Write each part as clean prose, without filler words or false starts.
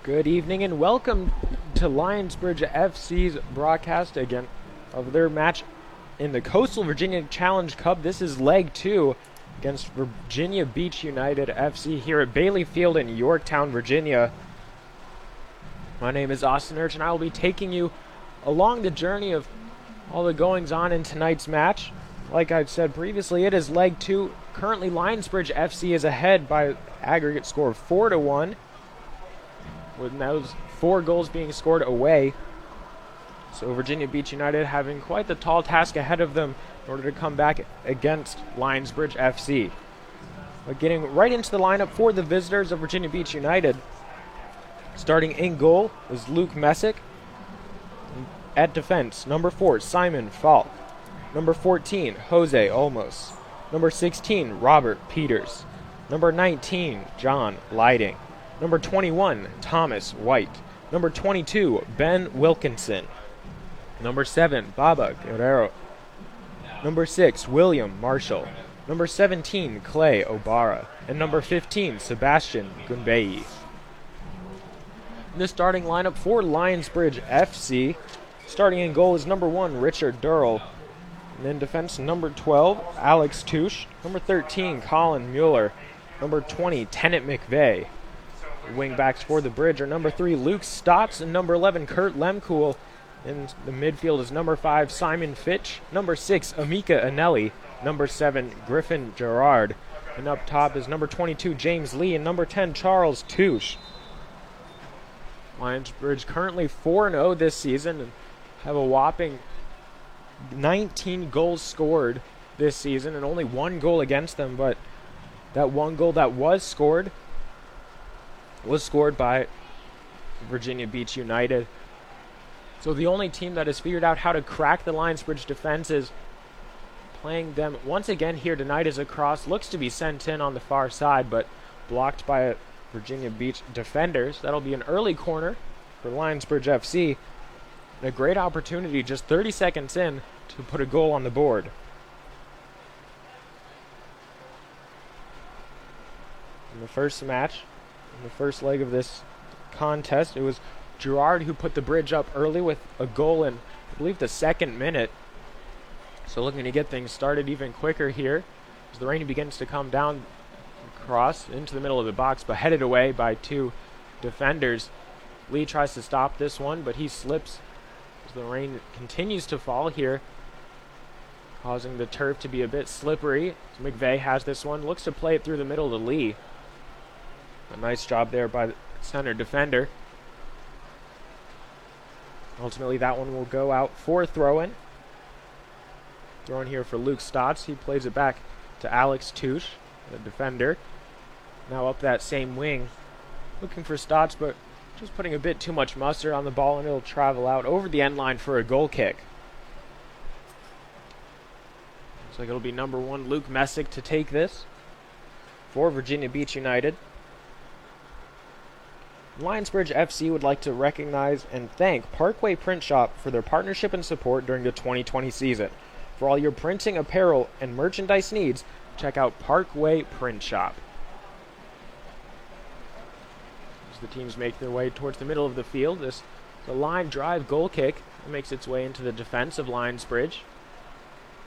Good evening and welcome to Lionsbridge FC's broadcast again of their match in the Coastal Virginia Challenge Cup. This is leg 2 against Virginia Beach United FC here at Bailey Field in Yorktown, Virginia. My name is Austin Urch and I will be taking you along the journey of all the goings on in tonight's match. Like I've said previously, it is leg 2. Currently Lionsbridge FC is ahead by aggregate score of 4-1. With those 4 goals being scored away. So Virginia Beach United having quite the tall task ahead of them in order to come back against Lionsbridge FC. But getting right into the lineup for the visitors of Virginia Beach United. Starting in goal is Luke Messick. At defense, number 4, Simon Falk. Number 14, Jose Olmos. Number 16, Robert Peters. Number 19, John Lighting. Number 21, Thomas White. Number 22, Ben Wilkinson. Number 7, Baba Guerrero. Number 6, William Marshall. Number 17, Clay Obara. And number 15, Sebastian Gunbei. The starting lineup for Lionsbridge FC. Starting in goal is number 1, Richard Dearle. And in defense, number 12, Alex Touche. Number 13, Colin Muller. Number 20, Tennant McVea. Wing backs for the Bridge are number 3, Luke Staats, and number 11, Kurt Lehmkuhl. In the midfield is number 5, Simon Fitch. Number 6, Emeka Eneli. Number 7, Griffin Garrard. And up top is number 22, James Lee, and number 10, Charles Touche. Lionsbridge currently 4-0 this season and have a whopping 19 goals scored this season and only 1 goal against them, but that 1 goal that was scored by Virginia Beach United. So the only team that has figured out how to crack the Lionsbridge defense is playing them once again here tonight as a cross looks to be sent in on the far side, but blocked by Virginia Beach defenders. That'll be an early corner for Lionsbridge FC. And a great opportunity just 30 seconds in to put a goal on the board. In the first match, in the first leg of this contest, it was Garrard who put the Bridge up early with a goal in, I believe, the 2nd minute. So looking to get things started even quicker here as the rain begins to come down across into the middle of the box, but headed away by 2 defenders. Lee tries to stop this one, but he slips as the rain continues to fall here, causing the turf to be a bit slippery. So McVea has this one, looks to play it through the middle to Lee. A nice job there by the center defender. Ultimately, that one will go out for a throw-in. Throw-in here for Luke Staats. He plays it back to Alex Touche, the defender. Now up that same wing. Looking for Staats, but just putting a bit too much mustard on the ball, and it'll travel out over the end line for a goal kick. Looks like it'll be number 1, Luke Messick, to take this for Virginia Beach United. Lionsbridge FC would like to recognize and thank Parkway Print Shop for their partnership and support during the 2020 season. For all your printing, apparel, and merchandise needs, check out Parkway Print Shop. As the teams make their way towards the middle of the field, this is a line drive goal kick that makes its way into the defense of Lionsbridge.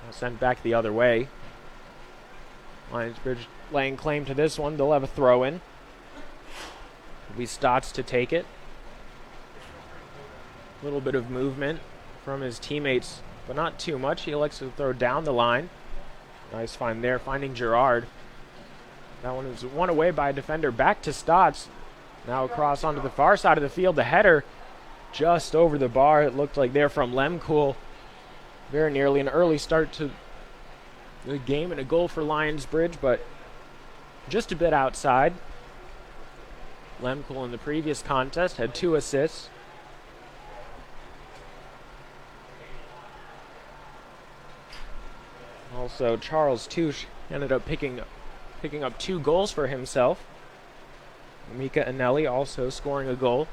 Now sent back the other way. Lionsbridge laying claim to this one. They'll have a throw-in. It'll be Staats to take it. A little bit of movement from his teammates, but not too much. He likes to throw down the line. Nice find there, finding Garrard. That one was won away by a defender. Back to Staats. Now across onto the far side of the field. The header just over the bar. It looked like there from Lehmkuhl. Very nearly an early start to the game and a goal for Lionsbridge, but just a bit outside. Lehmkuhl in the previous contest had 2 assists. Also, Charles Touche ended up picking up 2 goals for himself. Emeka Eneli also scoring a goal.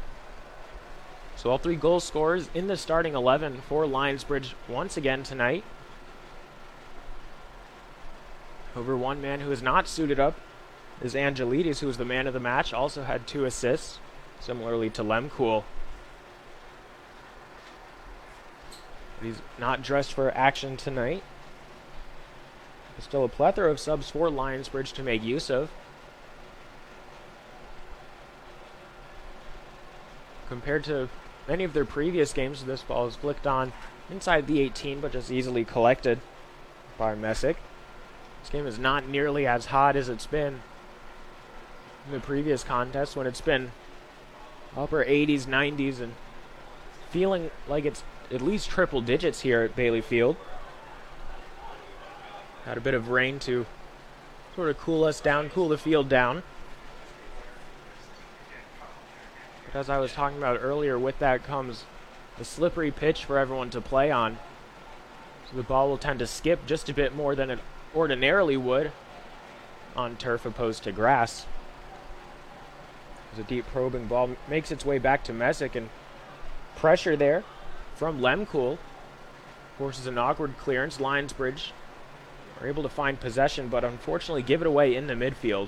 So all 3 goal scorers in the starting 11 for Lionsbridge once again tonight. However, one man who is not suited up is Angelides, who was the man of the match, also had 2 assists. similarly to Lehmkuhl. He's not dressed for action tonight. There's still a plethora of subs for Lionsbridge to make use of. Compared to many of their previous games, this ball is flicked on inside the 18, but just easily collected by Messick. This game is not nearly as hot as it's been in the previous contest, when it's been upper 80s, 90s, and feeling like it's at least triple digits here at Bailey Field. Had a bit of rain to sort of cool us down, cool the field down. But as I was talking about earlier, with that comes a slippery pitch for everyone to play on. So the ball will tend to skip just a bit more than it ordinarily would on turf opposed to grass. As a deep probing ball makes its way back to Messick, and pressure there from Lehmkuhl forces an awkward clearance. Lionsbridge are able to find possession, but unfortunately give it away in the midfield.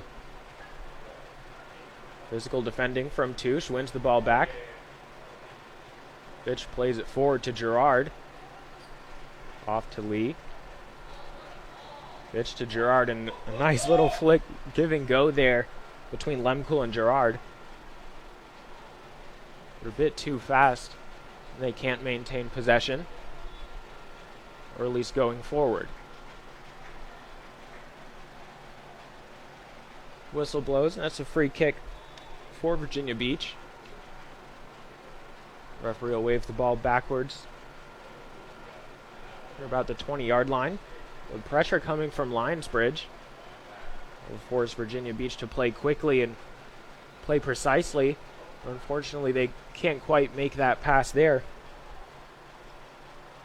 Physical defending from Touche wins the ball back. Fitch plays it forward to Garrard. Off to Lee. Fitch to Garrard, and a nice little flick give and go there between Lehmkuhl and Garrard. They're a bit too fast. They can't maintain possession, or at least going forward. Whistle blows, and that's a free kick for Virginia Beach. Referee will wave the ball backwards. They're about the 20-yard line. The pressure coming from Lionsbridge will force Virginia Beach to play quickly and play precisely. Unfortunately, they can't quite make that pass there.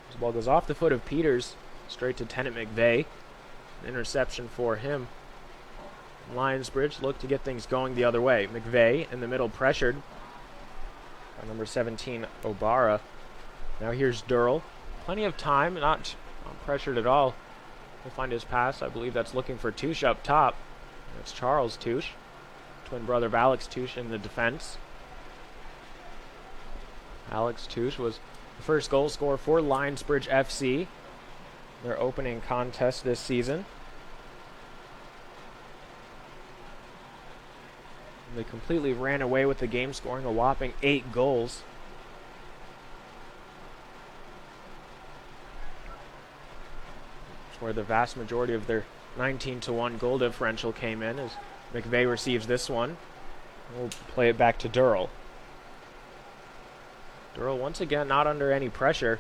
This ball goes off the foot of Peters, straight to Tennant McVea. An interception for him. Lionsbridge look to get things going the other way. McVea in the middle, pressured by number 17, Obara. Now here's Dearle. Plenty of time, not pressured at all. He'll find his pass. I believe that's looking for Touche up top. That's Charles Touche, twin brother of Alex Touche in the defense. Alex Touche was the first goal scorer for Lionsbridge FC, their opening contest this season. They completely ran away with the game, scoring a whopping 8 goals. That's where the vast majority of their 19-1 goal differential came in, as McVea receives this one. We'll play it back to Dearle. Dearle once again not under any pressure,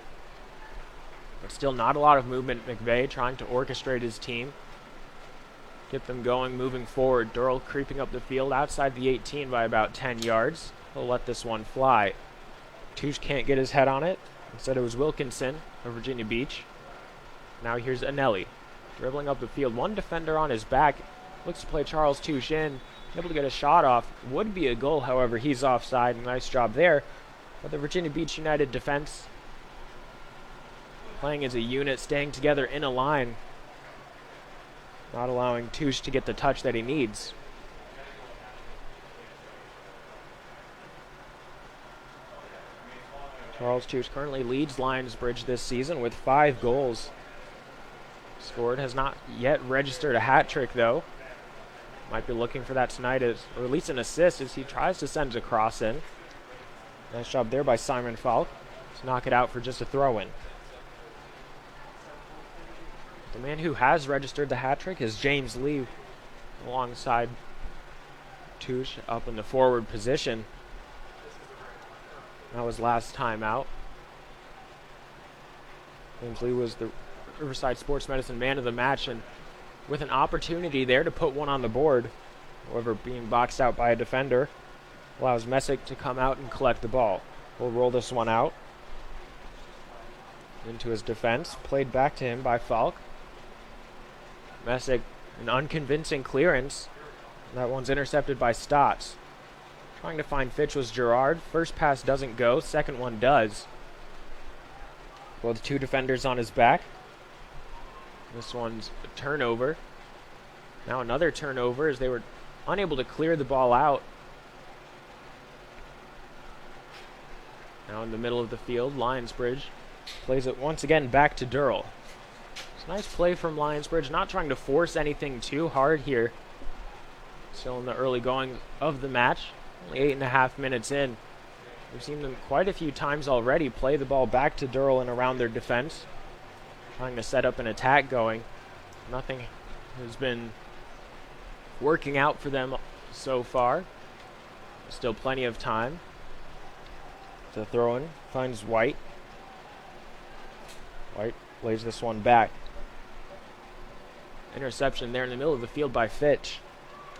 but still not a lot of movement. McVea trying to orchestrate his team, get them going, moving forward. Dearle creeping up the field outside the 18 by about 10 yards. He'll let this one fly. Touche can't get his head on it. Instead it was Wilkinson of Virginia Beach. Now here's Eneli, dribbling up the field. One defender on his back. Looks to play Charles Touche in. Able to get a shot off. Would be a goal, however. He's offside. Nice job there. But the Virginia Beach United defense playing as a unit, staying together in a line, not allowing Touche to get the touch that he needs. Charles Touche currently leads Lionsbridge this season with 5 goals scored. Has not yet registered a hat trick, though. Might be looking for that tonight, or at least an assist, as he tries to send a cross in. Nice job there by Simon Falk to knock it out for just a throw-in. The man who has registered the hat trick is James Lee, alongside Touche up in the forward position. That was last time out. James Lee was the Riverside Sports Medicine man of the match, and with an opportunity there to put one on the board, however, being boxed out by a defender, allows Messick to come out and collect the ball. We'll roll this one out into his defense, played back to him by Falk. Messick, an unconvincing clearance. That one's intercepted by Staats. Trying to find Fitch was Garrard. First pass doesn't go, second one does. Well, the 2 defenders on his back. This one's a turnover. Now another turnover, as they were unable to clear the ball out. Now in the middle of the field, Lionsbridge plays it once again back to Dearle. It's a nice play from Lionsbridge, not trying to force anything too hard here. Still in the early going of the match, only 8.5 minutes in. We've seen them quite a few times already play the ball back to Dearle and around their defense, trying to set up an attack going. Nothing has been working out for them so far. Still plenty of time. The throw-in finds White. White lays this one back. Interception there in the middle of the field by Fitch.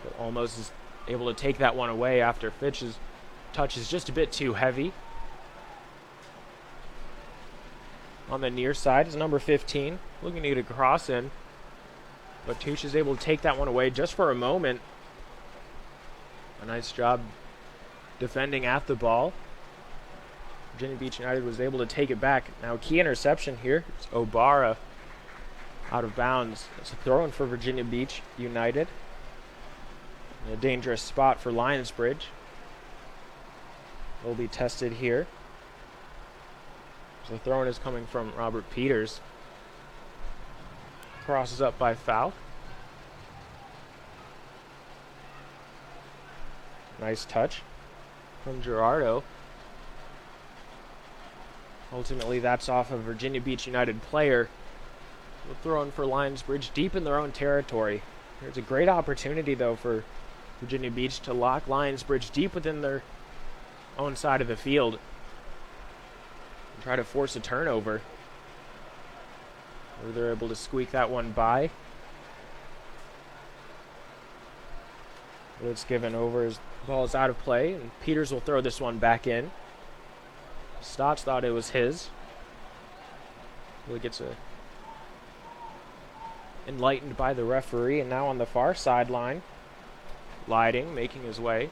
But almost is able to take that one away after Fitch's touch is just a bit too heavy. On the near side is number 15, looking to get a cross in. But Touche is able to take that one away just for a moment. A nice job defending at the ball. Virginia Beach United was able to take it back. Now key interception here. It's Obara out of bounds. It's a throw-in for Virginia Beach United. A dangerous spot for Lionsbridge. Will be tested here. So the throw-in is coming from Robert Peters. Crosses up by foul. Nice touch from Gerardo. Ultimately, that's off a Virginia Beach United player. We'll throw in for Lionsbridge deep in their own territory. There's a great opportunity, though, for Virginia Beach to lock Lionsbridge deep within their own side of the field and try to force a turnover. Or they're able to squeak that one by. But it's given over as the ball is out of play, and Peters will throw this one back in. Staats thought it was his. Really gets enlightened by the referee, and now on the far sideline, Lighting making his way.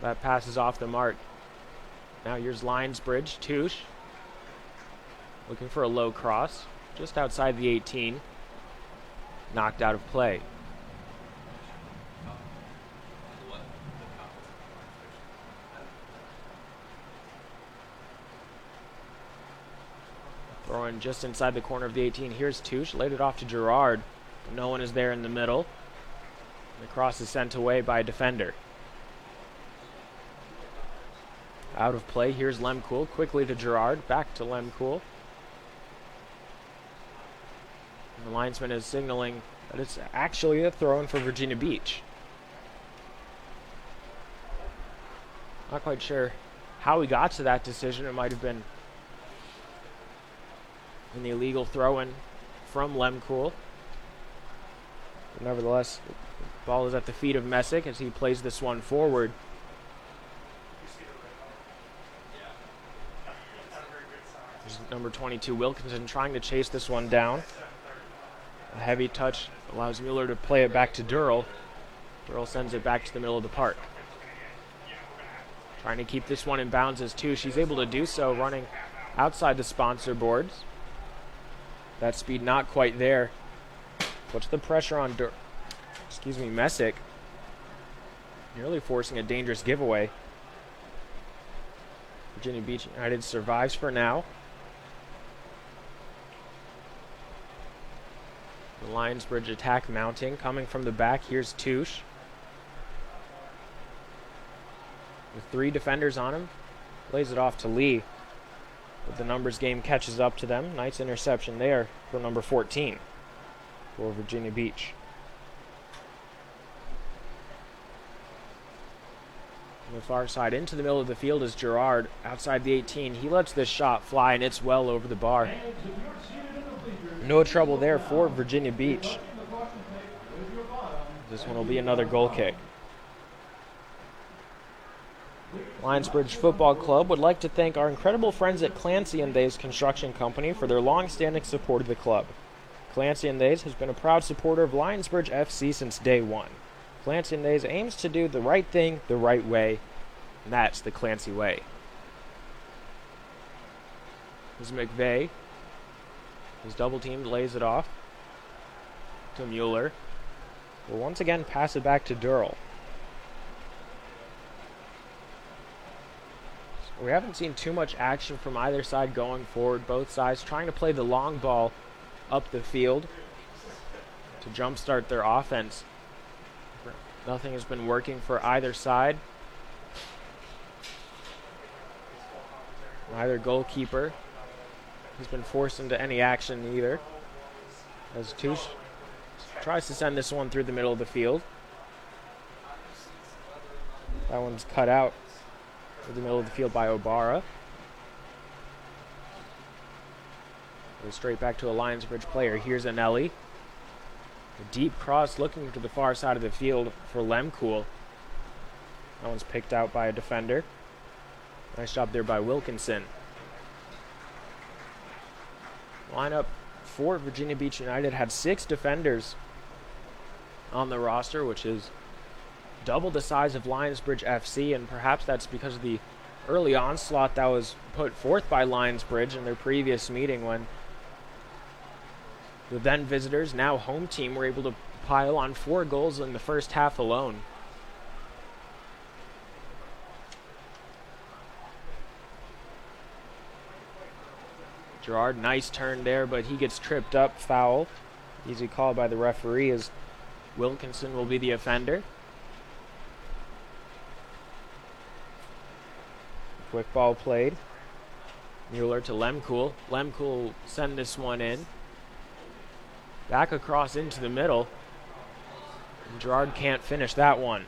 That pass is off the mark. Now here's Lionsbridge, Touche. Looking for a low cross, just outside the 18. Knocked out of play. Throwing just inside the corner of the 18. Here's Touche, laid it off to Garrard. No one is there in the middle. The cross is sent away by a defender. Out of play, here's Lehmkuhl, quickly to Garrard, back to Lehmkuhl. The linesman is signaling that it's actually a throw-in for Virginia Beach. Not quite sure how he got to that decision. It might have been an illegal throw-in from Lehmkuhl. But nevertheless, the ball is at the feet of Messick as he plays this one forward. There's number 22, Wilkinson, trying to chase this one down. A heavy touch allows Muller to play it back to Dearle. Dearle sends it back to the middle of the park. Trying to keep this one in bounds as Touche. She's able to do so running outside the sponsor boards. That speed not quite there. Puts the pressure on Messick. Nearly forcing a dangerous giveaway. Virginia Beach United survives for now. The Lionsbridge attack mounting, coming from the back. Here's Touche. With 3 defenders on him, lays it off to Lee. But the numbers game catches up to them. Nice interception there for number 14 for Virginia Beach. On the far side, into the middle of the field is Garrard, outside the 18. He lets this shot fly, and it's well over the bar. No trouble there for Virginia Beach. This one will be another goal kick. Lionsbridge Football Club would like to thank our incredible friends at Clancy & Thay's Construction Company for their long-standing support of the club. Clancy & Thay's has been a proud supporter of Lionsbridge FC since day one. Clancy & Thay's aims to do the right thing the right way, and that's the Clancy way. This is McVea. He's double-teamed, lays it off to Muller. Will once again pass it back to Dearle. We haven't seen too much action from either side going forward. Both sides trying to play the long ball up the field to jumpstart their offense. Nothing has been working for either side. Neither goalkeeper has been forced into any action either, as Touche tries to send this one through the middle of the field. That one's cut out through the middle of the field by Obara. Goes straight back to a Lionsbridge player. Here's Eneli. A deep cross looking to the far side of the field for Lehmkuhl. That one's picked out by a defender. Nice job there by Wilkinson. Lineup for Virginia Beach United had 6 defenders on the roster, which is double the size of Lionsbridge FC, and perhaps that's because of the early onslaught that was put forth by Lionsbridge in their previous meeting, when the then visitors, now home team, were able to pile on 4 goals in the first half alone. Garrard, nice turn there, but he gets tripped up, foul. Easy call by the referee, as Wilkinson will be the offender. Quick ball played. Muller to Lehmkuhl. Lehmkuhl send this one in. Back across into the middle. And Garrard can't finish that one.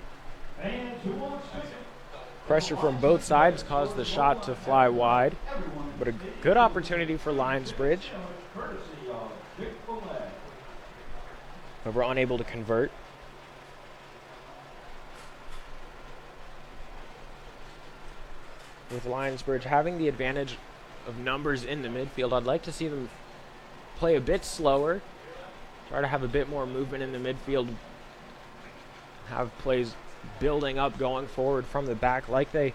Pressure from both sides caused the shot to fly wide, but a good opportunity for Lionsbridge. But we're unable to convert. With Lionsbridge having the advantage of numbers in the midfield, I'd like to see them play a bit slower, try to have a bit more movement in the midfield, have plays building up going forward from the back like they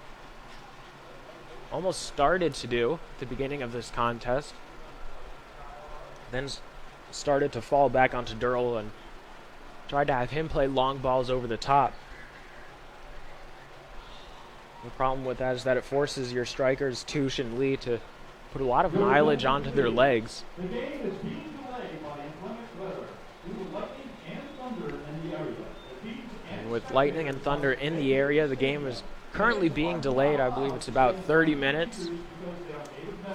almost started to do at the beginning of this contest, then started to fall back onto Dearle and tried to have him play long balls over the top. The problem with that is that it forces your strikers, Touche and Lee, to put a lot of mileage onto their legs. The game is being delayed by inclement weather due to lightning and thunder in the area. And with lightning and thunder in the area, the game is currently being delayed. I believe it's about 30 minutes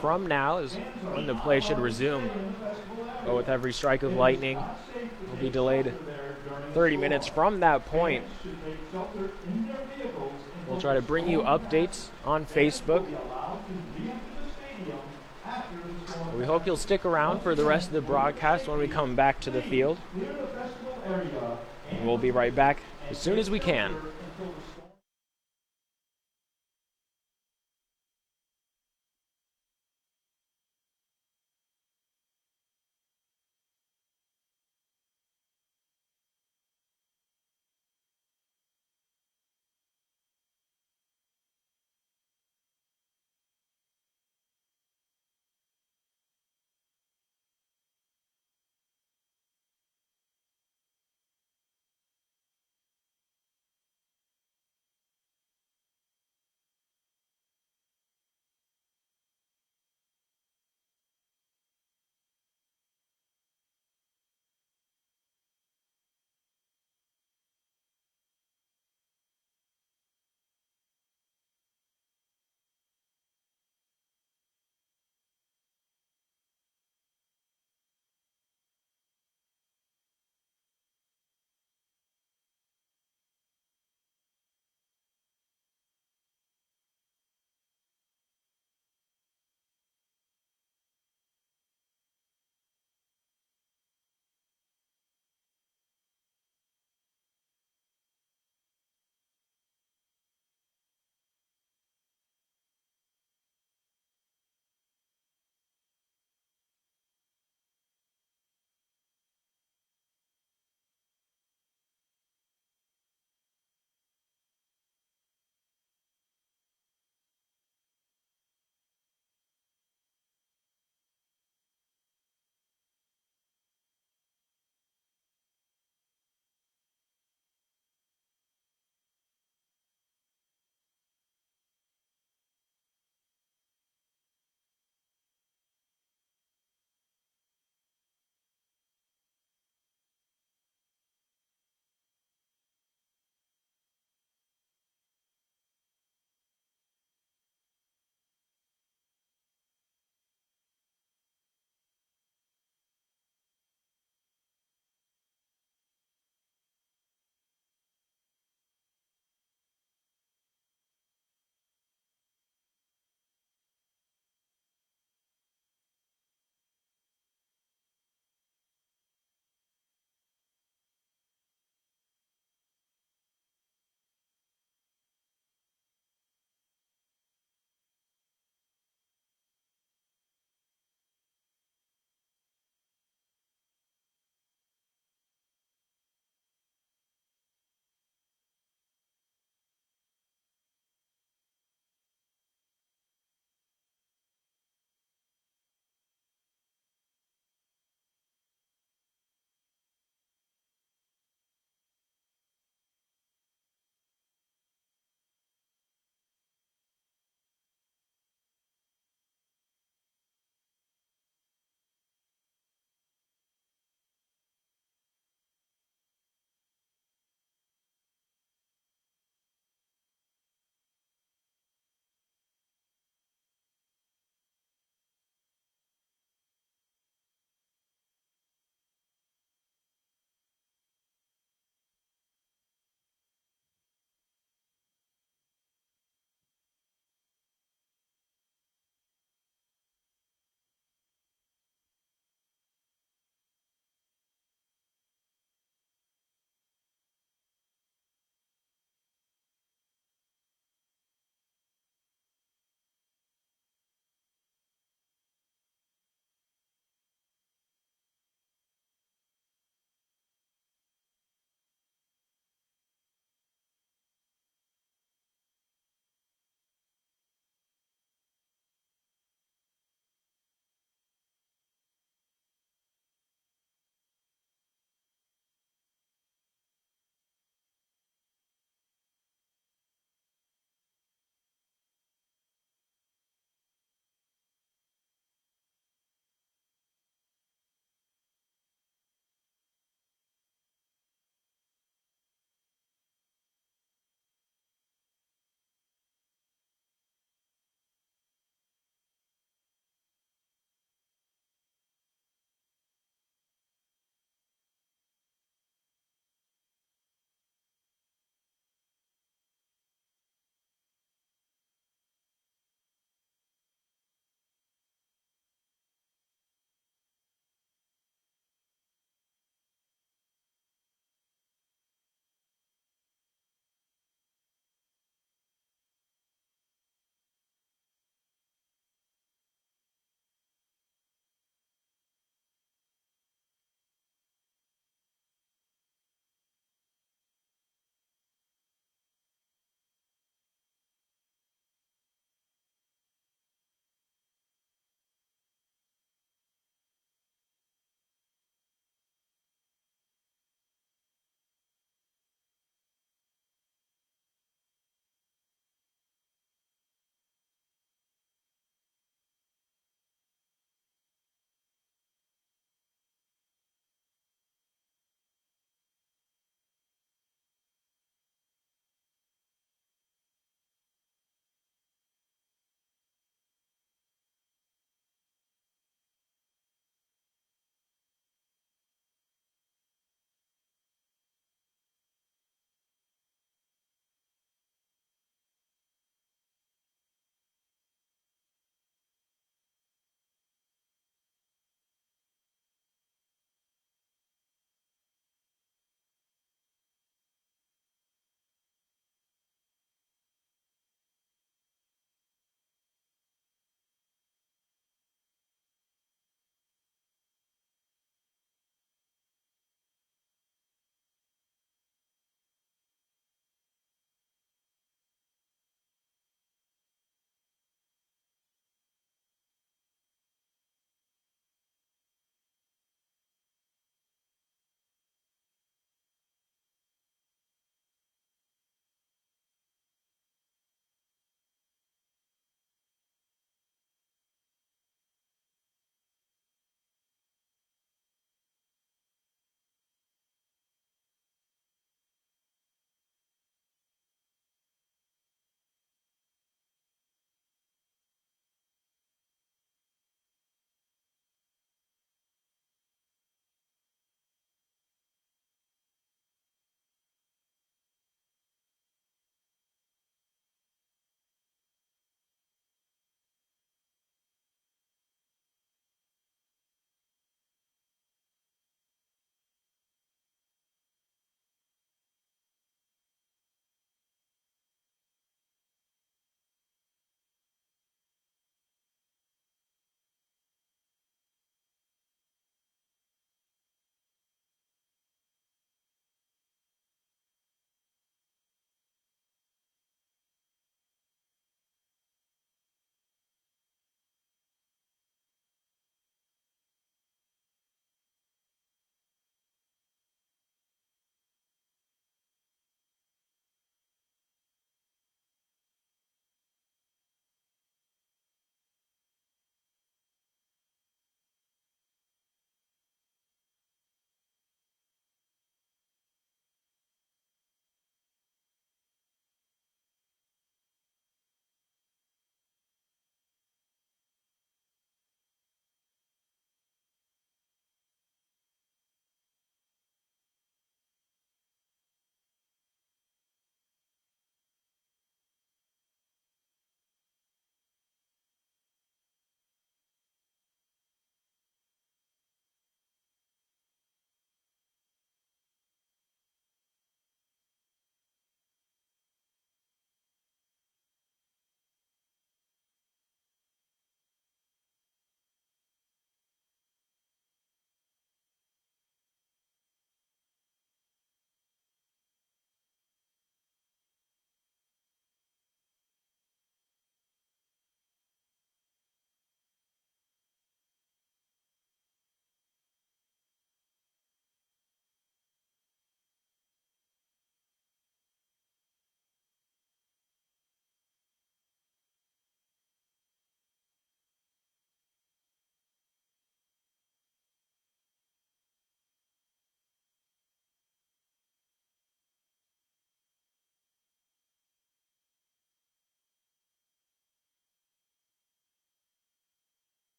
from now is when the play should resume. But with every strike of lightning, it will be delayed 30 minutes from that point. We'll try to bring you updates on Facebook. We hope you'll stick around for the rest of the broadcast when we come back to the field. And we'll be right back as soon as we can.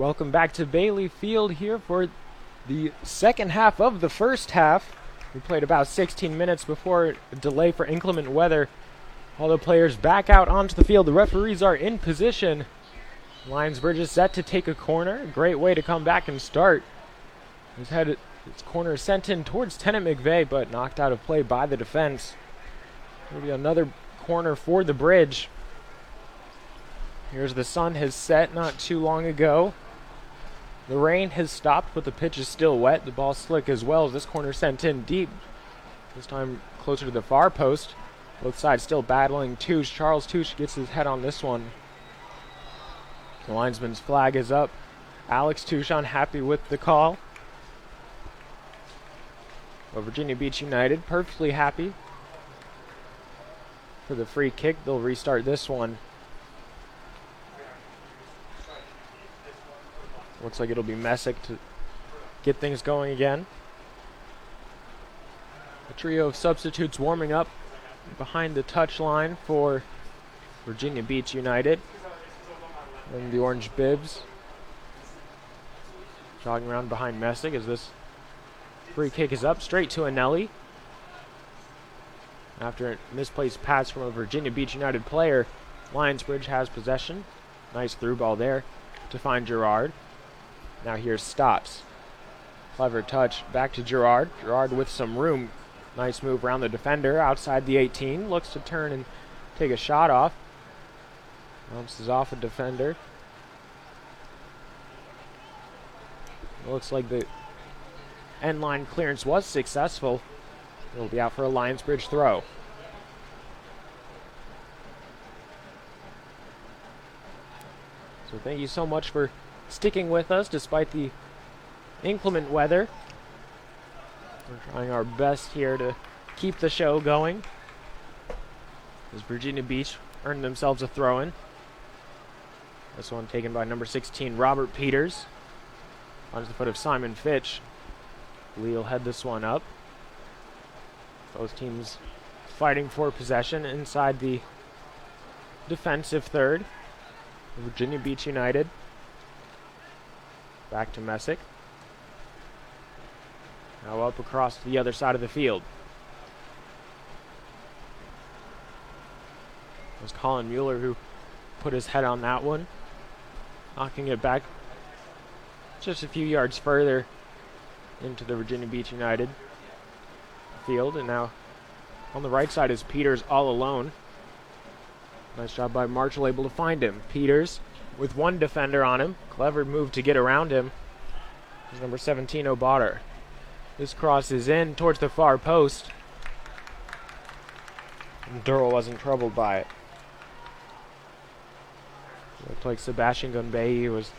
Welcome back to Bailey Field here for the second half of the first half. We played about 16 minutes before a delay for inclement weather. All the players back out onto the field. The referees are in position. Lionsbridge is set to take a corner. Great way to come back and start. He's had its corner sent in towards Tennant McVea, but knocked out of play by the defense. Maybe another corner for the Bridge. Here's the sun has set not too long ago. The rain has stopped, but the pitch is still wet. The ball's slick as well as this corner sent in deep. This time closer to the far post. Both sides still battling. Touche. Charles Touche gets his head on this one. The linesman's flag is up. Alex Touche unhappy with the call. Well, Virginia Beach United perfectly happy for the free kick. They'll restart this one. Looks like it'll be Messick to get things going again. A trio of substitutes warming up behind the touchline for Virginia Beach United. And the orange bibs jogging around behind Messick as this free kick is up straight to Eneli. After a misplaced pass from a Virginia Beach United player, Lionsbridge has possession. Nice through ball there to find Garrard. Now here's Staats. Clever touch back to Garrard. Garrard with some room. Nice move around the defender outside the 18. Looks to turn and take a shot off. Bounces off a defender. Looks like the end line clearance was successful. It'll be out for a Lionsbridge throw. So thank you so much for sticking with us despite the inclement weather. We're trying our best here to keep the show going as Virginia Beach earned themselves a throw-in. This one taken by number 16, Robert Peters. Onto the foot of Simon Fitch. Lee will head this one up. Both teams fighting for possession inside the defensive third. Virginia Beach United. Back to Messick. Now up across to the other side of the field. It was Colin Muller who put his head on that one. Knocking it back just a few yards further into the Virginia Beach United field. And now on the right side is Peters all alone. Nice job by Marshall, able to find him. Peters with one defender on him. Clever move to get around him. There's number 17, O'Botter. This cross is in towards the far post. And Dearle wasn't troubled by it. Looked like Sebastian Gunbei was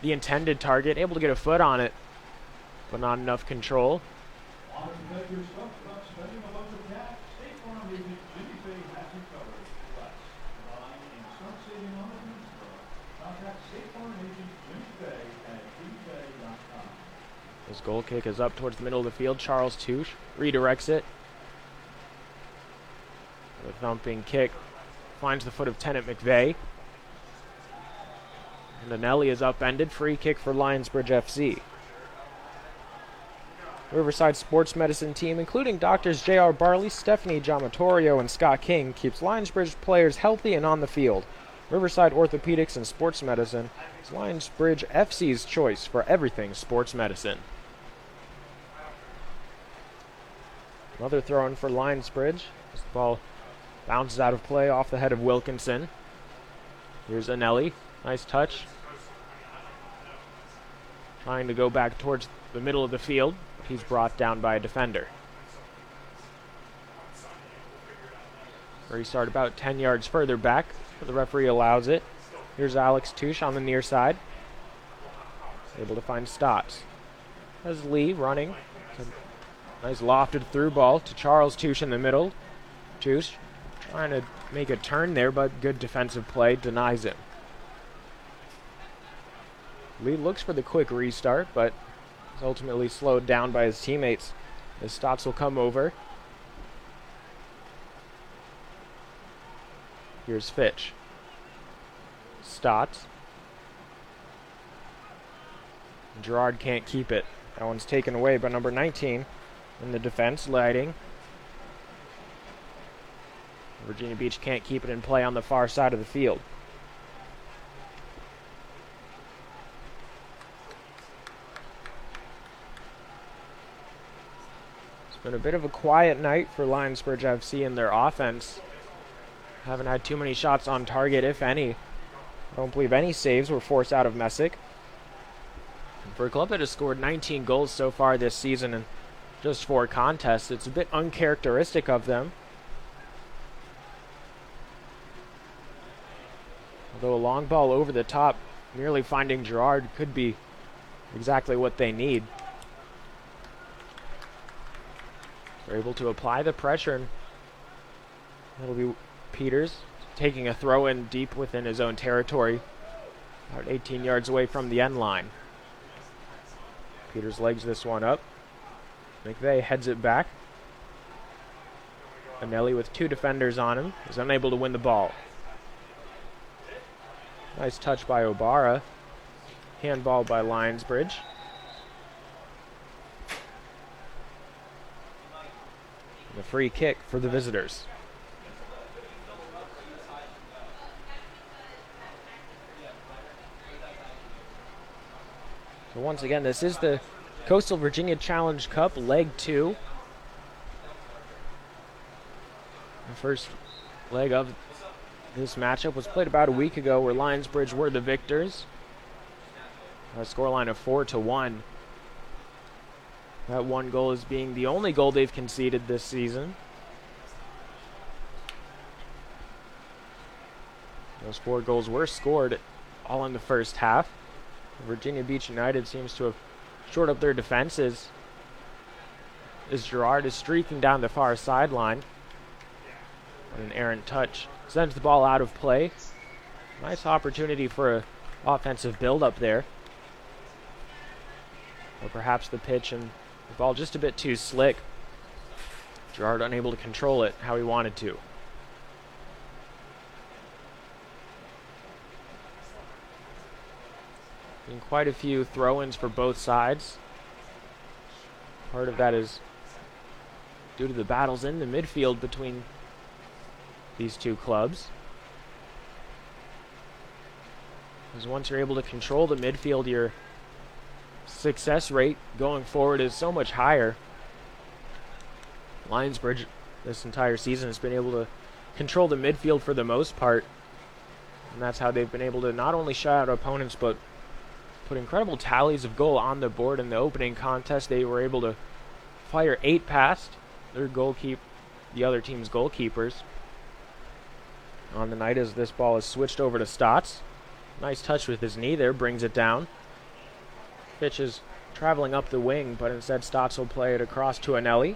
the intended target, able to get a foot on it, but not enough control. This goal kick is up towards the middle of the field. Charles Touche redirects it. The thumping kick finds the foot of Tennant McVea. And Eneli is upended. Free kick for Lionsbridge FC. Riverside Sports Medicine team, including doctors J.R. Barley, Stephanie Giamatorio, and Scott King, keeps Lionsbridge players healthy and on the field. Riverside Orthopedics and Sports Medicine is Lionsbridge FC's choice for everything sports medicine. Another throw-in for Lionsbridge. This ball bounces out of play off the head of Wilkinson. Here's Eneli. Nice touch. Trying to go back towards the middle of the field. He's brought down by a defender. Restart about 10 yards further back, but the referee allows it. Here's Alex Touche on the near side. Able to find Staats. There's Lee running. Nice lofted through ball to Charles Touche in the middle. Touche trying to make a turn there, but good defensive play denies him. Lee looks for the quick restart, but is ultimately slowed down by his teammates as Staats will come over. Here's Fitch. Staats. Garrard can't keep it. That one's taken away by number 19 in the defense, Lighting. Virginia Beach can't keep it in play on the far side of the field. It's been a bit of a quiet night for Lionsbridge FC in their offense. Haven't had too many shots on target, if any. I don't believe any saves were forced out of Messick. And for a club that has scored 19 goals so far this season in just 4 contests, it's a bit uncharacteristic of them. Although a long ball over the top, nearly finding Garrard, could be exactly what they need. They're able to apply the pressure, and it'll be Peters taking a throw in deep within his own territory, about 18 yards away from the end line. Peters legs this one up. McVea heads it back. Eneli, with 2 defenders on him, is unable to win the ball. Nice touch by Obara. Handball by Lionsbridge. And a free kick for the visitors. So once again, this is the Coastal Virginia Challenge Cup, Leg 2. The first leg of this matchup was played about a week ago, where Lionsbridge were the victors. A scoreline of 4-1. That one goal is being the only goal they've conceded this season. Those 4 goals were scored all in the first half. Virginia Beach United seems to have shored up their defenses as Garrard is streaking down the far sideline. An errant touch sends the ball out of play. Nice opportunity for an offensive build-up there. Or perhaps the pitch and the ball just a bit too slick. Garrard unable to control it how he wanted to. Been quite a few throw-ins for both sides. Part of that is due to the battles in the midfield between these two clubs. Because once you're able to control the midfield, your success rate going forward is so much higher. Lionsbridge this entire season has been able to control the midfield for the most part. And that's how they've been able to not only shut out opponents, but put incredible tallies of goal on the board. In the opening contest, they were able to fire 8 past the other team's goalkeepers on the night, as this ball is switched over to Staats. Nice touch with his knee there, brings it down. Fitch is traveling up the wing, but instead Staats will play it across to Eneli.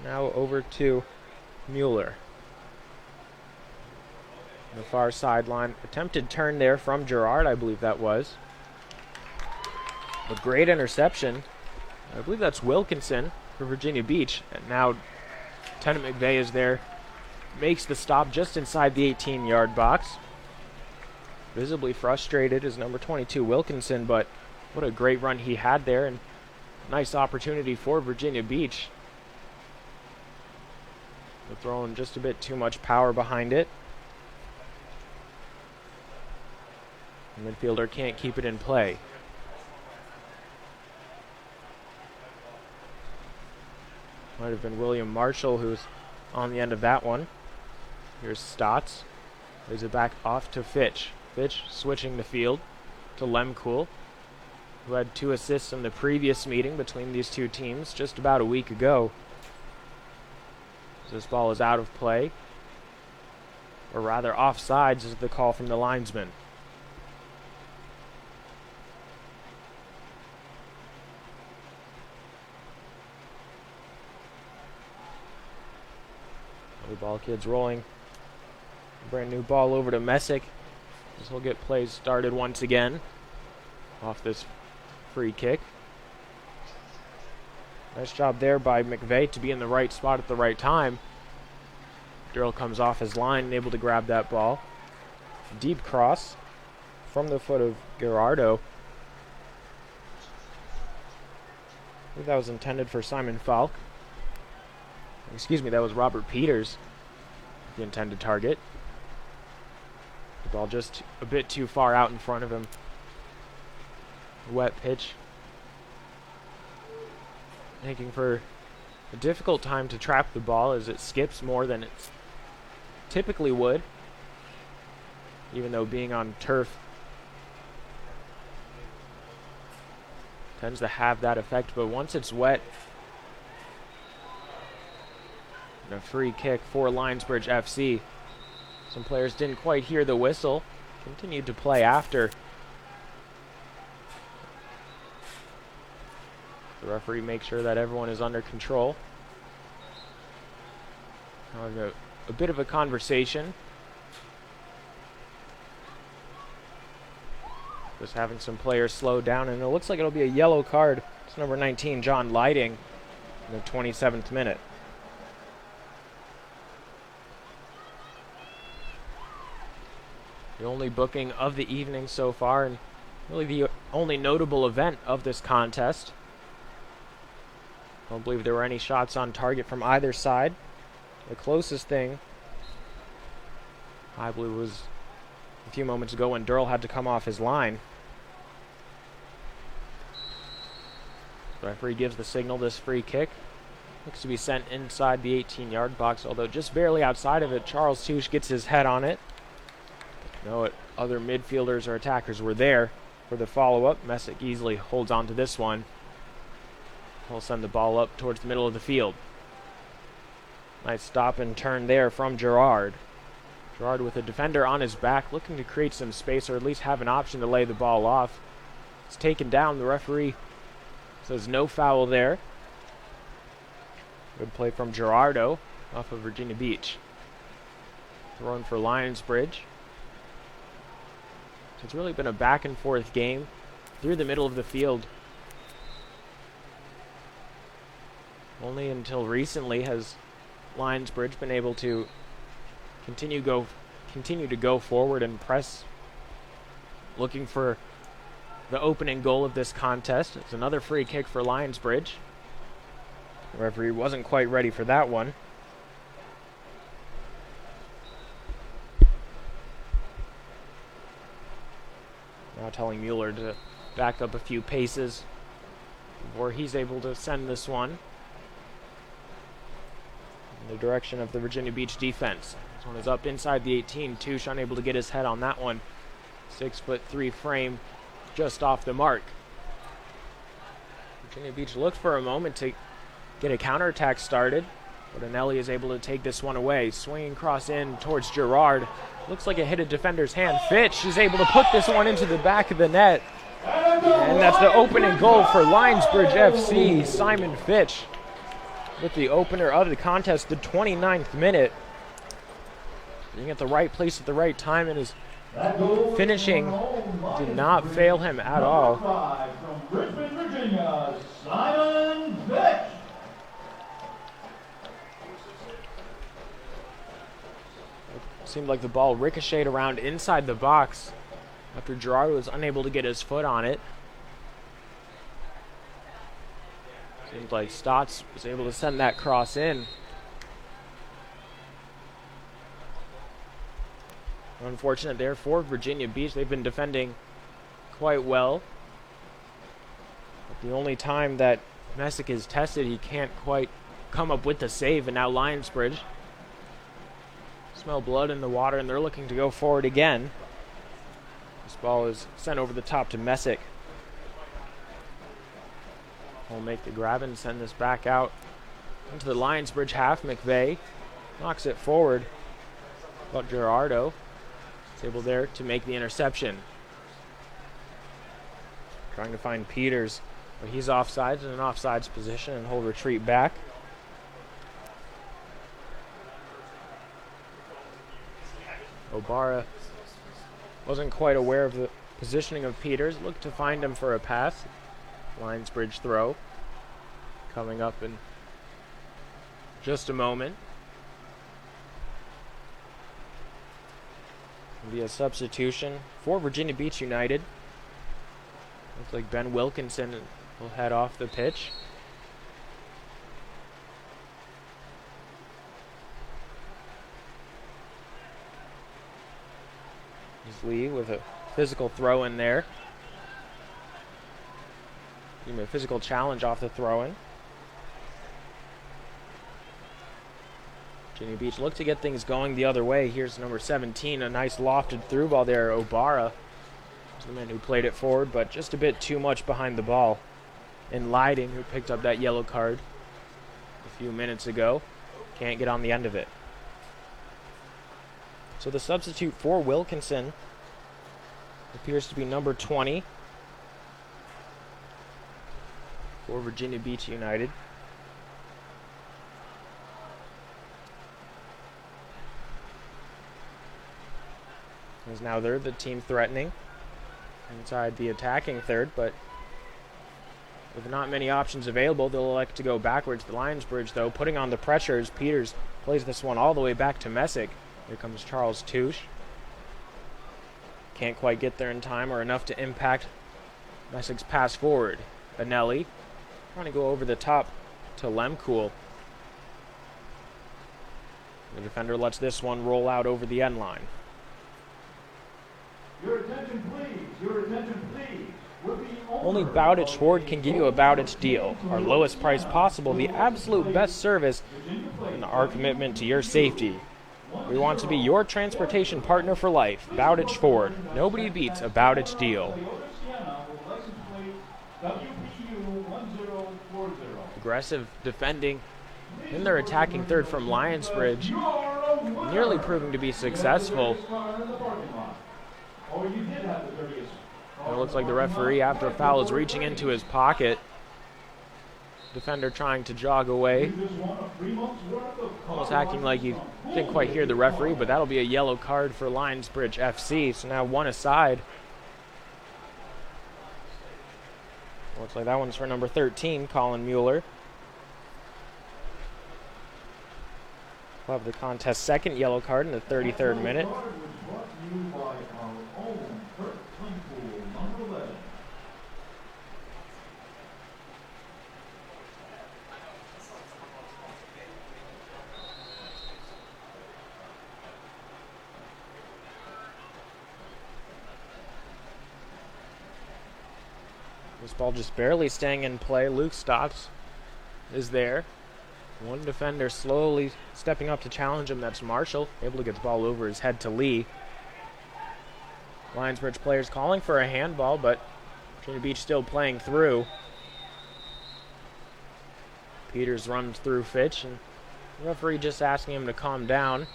Now over to Muller. The far sideline. Attempted turn there from Garrard, I believe that was. A great interception. I believe that's Wilkinson for Virginia Beach. And now Tennant McVea is there. Makes the stop just inside the 18-yard box. Visibly frustrated is number 22 Wilkinson, but what a great run he had there, and nice opportunity for Virginia Beach. They're throwing just a bit too much power behind it. The midfielder can't keep it in play. Might have been William Marshall who's on the end of that one. Here's Staats. Lays it back off to Fitch. Fitch switching the field to Lehmkuhl, who had 2 assists in the previous meeting between these two teams just about a week ago. This ball is out of play, or rather offsides is the call from the linesman. The ball kids rolling. Brand new ball over to Messick. This will get plays started once again off this free kick. Nice job there by McVea to be in the right spot at the right time. Dearle comes off his line and able to grab that ball. Deep cross from the foot of Garrardo. believe that was intended for Simon Falk. Excuse me, that was Robert Peters, the intended target. The ball just a bit too far out in front of him. Wet pitch. Making for a difficult time to trap the ball as it skips more than it typically would, even though being on turf tends to have that effect. But once it's wet, and a free kick for Lionsbridge FC. Some players didn't quite hear the whistle, continued to play after. The referee makes sure that everyone is under control. Having a bit of a conversation. Just having some players slow down, and it looks like it'll be a yellow card. It's number 19, John Lighting, in the 27th minute. The only booking of the evening so far, and really the only notable event of this contest. I don't believe there were any shots on target from either side. The closest thing, I believe, was a few moments ago when Dearle had to come off his line. The referee gives the signal. This free kick looks to be sent inside the 18-yard box, although just barely outside of it. Charles Touche gets his head on it. No other midfielders or attackers were there for the follow-up. Messick easily holds on to this one. He'll send the ball up towards the middle of the field. Nice stop and turn there from Garrard. Garrard with a defender on his back, looking to create some space or at least have an option to lay the ball off. It's taken down. The referee says no foul there. Good play from Gerardo off of Virginia Beach. Thrown for Lionsbridge. So it's really been a back and forth game through the middle of the field. Only until recently has Lionsbridge been able to continue to go forward and press, looking for the opening goal of this contest. It's another free kick for Lionsbridge. The referee wasn't quite ready for that one. Now telling Muller to back up a few paces before he's able to send this one in the direction of the Virginia Beach defense. This one is up inside the 18. Touche unable to get his head on that one. 6'3" frame just off the mark. Virginia Beach looked for a moment to get a counterattack started, but Eneli is able to take this one away. Swinging cross in towards Garrard. Looks like it hit a defender's hand. Fitch is able to put this one into the back of the net. And that's the opening goal for Lionsbridge FC. Simon Fitch with the opener of the contest, the 29th minute. Being at the right place at the right time, and his finishing did not fail him at all. From Griffin, Virginia, Simon Fitch. Seemed like the ball ricocheted around inside the box after Gerard was unable to get his foot on it. Seemed like Staats was able to send that cross in. Unfortunate there for Virginia Beach. They've been defending quite well. But the only time that Messick is tested, he can't quite come up with the save, and now Lionsbridge smell blood in the water, and they're looking to go forward again. This ball is sent over the top to Messick. We'll make the grab and send this back out into the Lionsbridge half. McVea knocks it forward, but Gerardo is able there to make the interception. Trying to find Peters, but he's offsides in an offsides position, and he'll retreat back. Obara wasn't quite aware of the positioning of Peters. Looked to find him for a pass. Lionsbridge throw coming up in just a moment. It'll be a substitution for Virginia Beach United. Looks like Ben Wilkinson will head off the pitch. Here's Lee with a physical throw in there. Give him a physical challenge off the throw-in. Virginia Beach look to get things going the other way. Here's number 17, a nice lofted through ball there. Obara is the man who played it forward, but just a bit too much behind the ball. And Leiding, who picked up that yellow card a few minutes ago, can't get on the end of it. So the substitute for Wilkinson appears to be number 20 for Virginia Beach United. As now they're the team threatening inside the attacking third, but with not many options available, they'll elect to go backwards. The Lionsbridge, though, putting on the pressures. Peters plays this one all the way back to Messick. Here comes Charles Touche. Can't quite get there in time or enough to impact Messick's pass forward. Eneli trying to go over the top to Lehmkuhl. The defender lets this one roll out over the end line. Your attention, please. Your attention, please. Only Bowditch Ford can give you a Bowditch deal. Our lowest price possible, the absolute best service, and our commitment to your safety. We want to be your transportation partner for life. Bowditch Ford. Nobody beats a Bowditch deal. Aggressive defending in their attacking third from Lionsbridge. Nearly proving to be successful. It looks like the referee, after a foul, is reaching into his pocket. Defender trying to jog away. Almost acting like he didn't quite hear the referee, but that'll be a yellow card for Lionsbridge FC. So now one aside. Looks like that one's for number 13, Colin Muller. We'll have the contest's second yellow card in the 33rd minute. This ball just barely staying in play. Luke Staats is there. One defender slowly stepping up to challenge him. That's Marshall, able to get the ball over his head to Lee. Lionsbridge players calling for a handball, but Virginia Beach still playing through. Peters runs through Fitch, and the referee just asking him to calm down.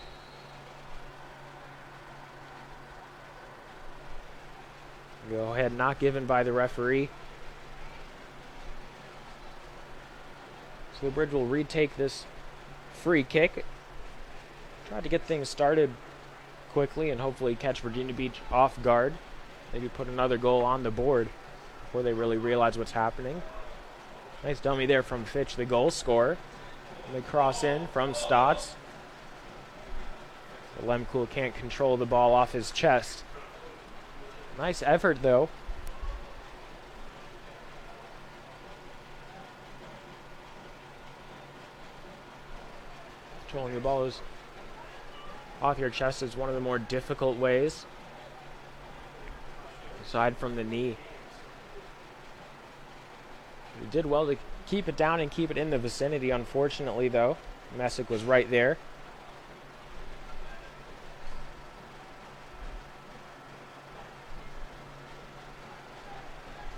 Go ahead, not given by the referee. So the Bridge will retake this free kick. Try to get things started quickly and hopefully catch Virginia Beach off guard. Maybe put another goal on the board before they really realize what's happening. Nice dummy there from Fitch, the goal scorer. And they cross in from Staats. So Lehmkuhl can't control the ball off his chest. Nice effort, though. Controlling the ball is off your chest is one of the more difficult ways, aside from the knee. He did well to keep it down and keep it in the vicinity. Unfortunately, though, Messick was right there.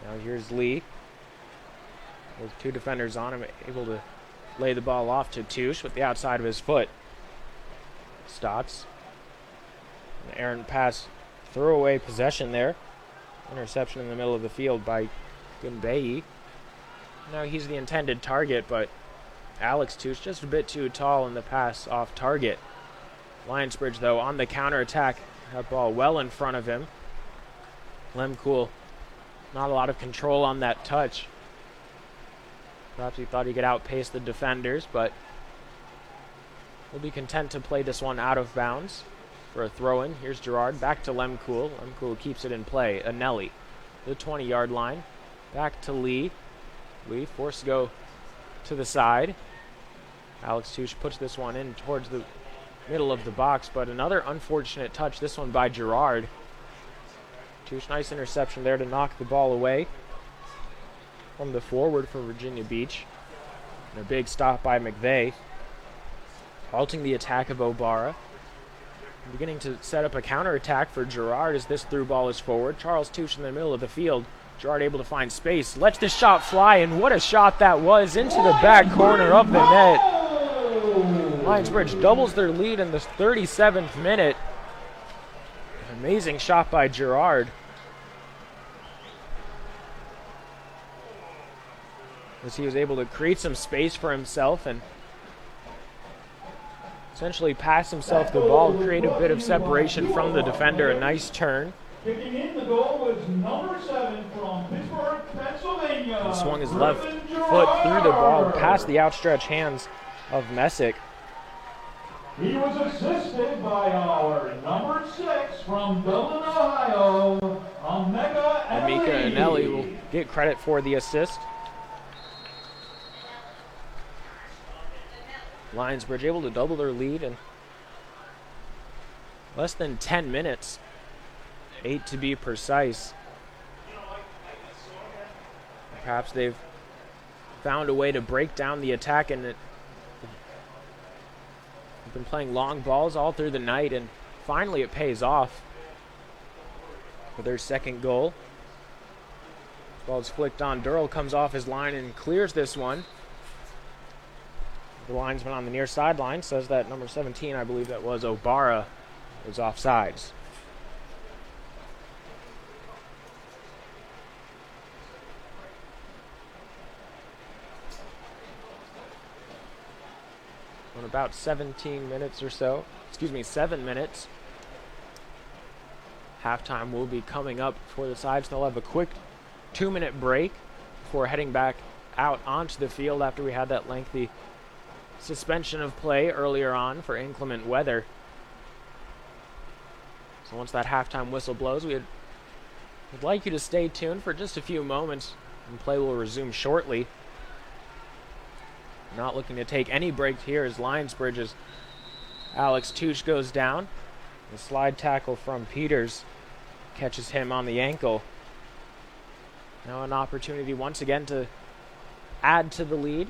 Now here's Lee with two defenders on him, able to lay the ball off to Touche with the outside of his foot. Staats. An errant pass, throwaway possession there. Interception in the middle of the field by Gunderson. Now he's the intended target, but Alex Touche just a bit too tall in the pass off target. Lionsbridge, though, on the counterattack. That ball well in front of him. Lehmkuhl, not a lot of control on that touch. Perhaps he thought he could outpace the defenders, but will be content to play this one out of bounds for a throw-in. Here's Garrard, back to Lehmkuhl. Lehmkuhl keeps it in play. Eneli, the 20-yard line. Back to Lee. Lee forced to go to the side. Alex Touche puts this one in towards the middle of the box, but another unfortunate touch, this one by Garrard. Touche, nice interception there to knock the ball away from the forward for Virginia Beach. And a big stop by McVea, halting the attack of Obara. Beginning to set up a counterattack for Garrard as this through ball is forward. Charles Touche in the middle of the field. Garrard able to find space, lets the shot fly, and what a shot that was into the back corner of the net. Lionsbridge doubles their lead in the 37th minute. An amazing shot by Garrard. As he was able to create some space for himself and essentially pass himself the ball, create a bit of separation from the defender. A nice turn. Kicking in the goal was number 7 from Pittsburgh, Pennsylvania. He swung his left foot through the ball past the outstretched hands of Messick. He was assisted by our number 6 from Dublin, Ohio, Emeka Eneli will get credit for the assist. Lionsbridge able to double their lead in less than 10 minutes. 8 to be precise. Perhaps they've found a way to break down the attack, and they've been playing long balls all through the night, and finally it pays off for their second goal. Ball's flicked on. Dearle comes off his line and clears this one. The linesman on the near sideline says that number 17, I believe that was Obara, was offsides. In about 17 minutes or so, 7 minutes, halftime will be coming up for the sides. They'll have a quick 2-minute break before heading back out onto the field after we had that lengthy suspension of play earlier on for inclement weather. So once that halftime whistle blows, we'd like you to stay tuned for just a few moments, and play will resume shortly. Not looking to take any break here as Lionsbridge's Alex Touche goes down. The slide tackle from Peters catches him on the ankle. Now an opportunity once again to add to the lead.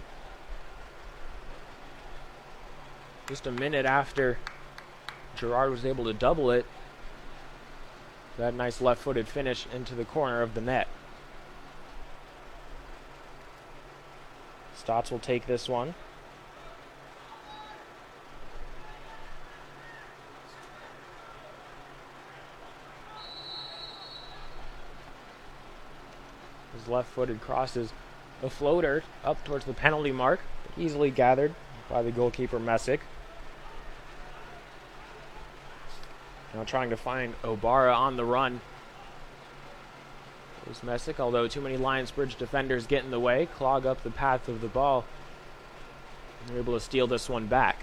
Just a minute after Garrard was able to double it. That nice left-footed finish into the corner of the net. Staats will take this one. His left-footed crosses a floater up towards the penalty mark, easily gathered by the goalkeeper Messick. Now trying to find Obara on the run. There's Messick, although too many Lionsbridge defenders get in the way, clog up the path of the ball. And they're able to steal this one back.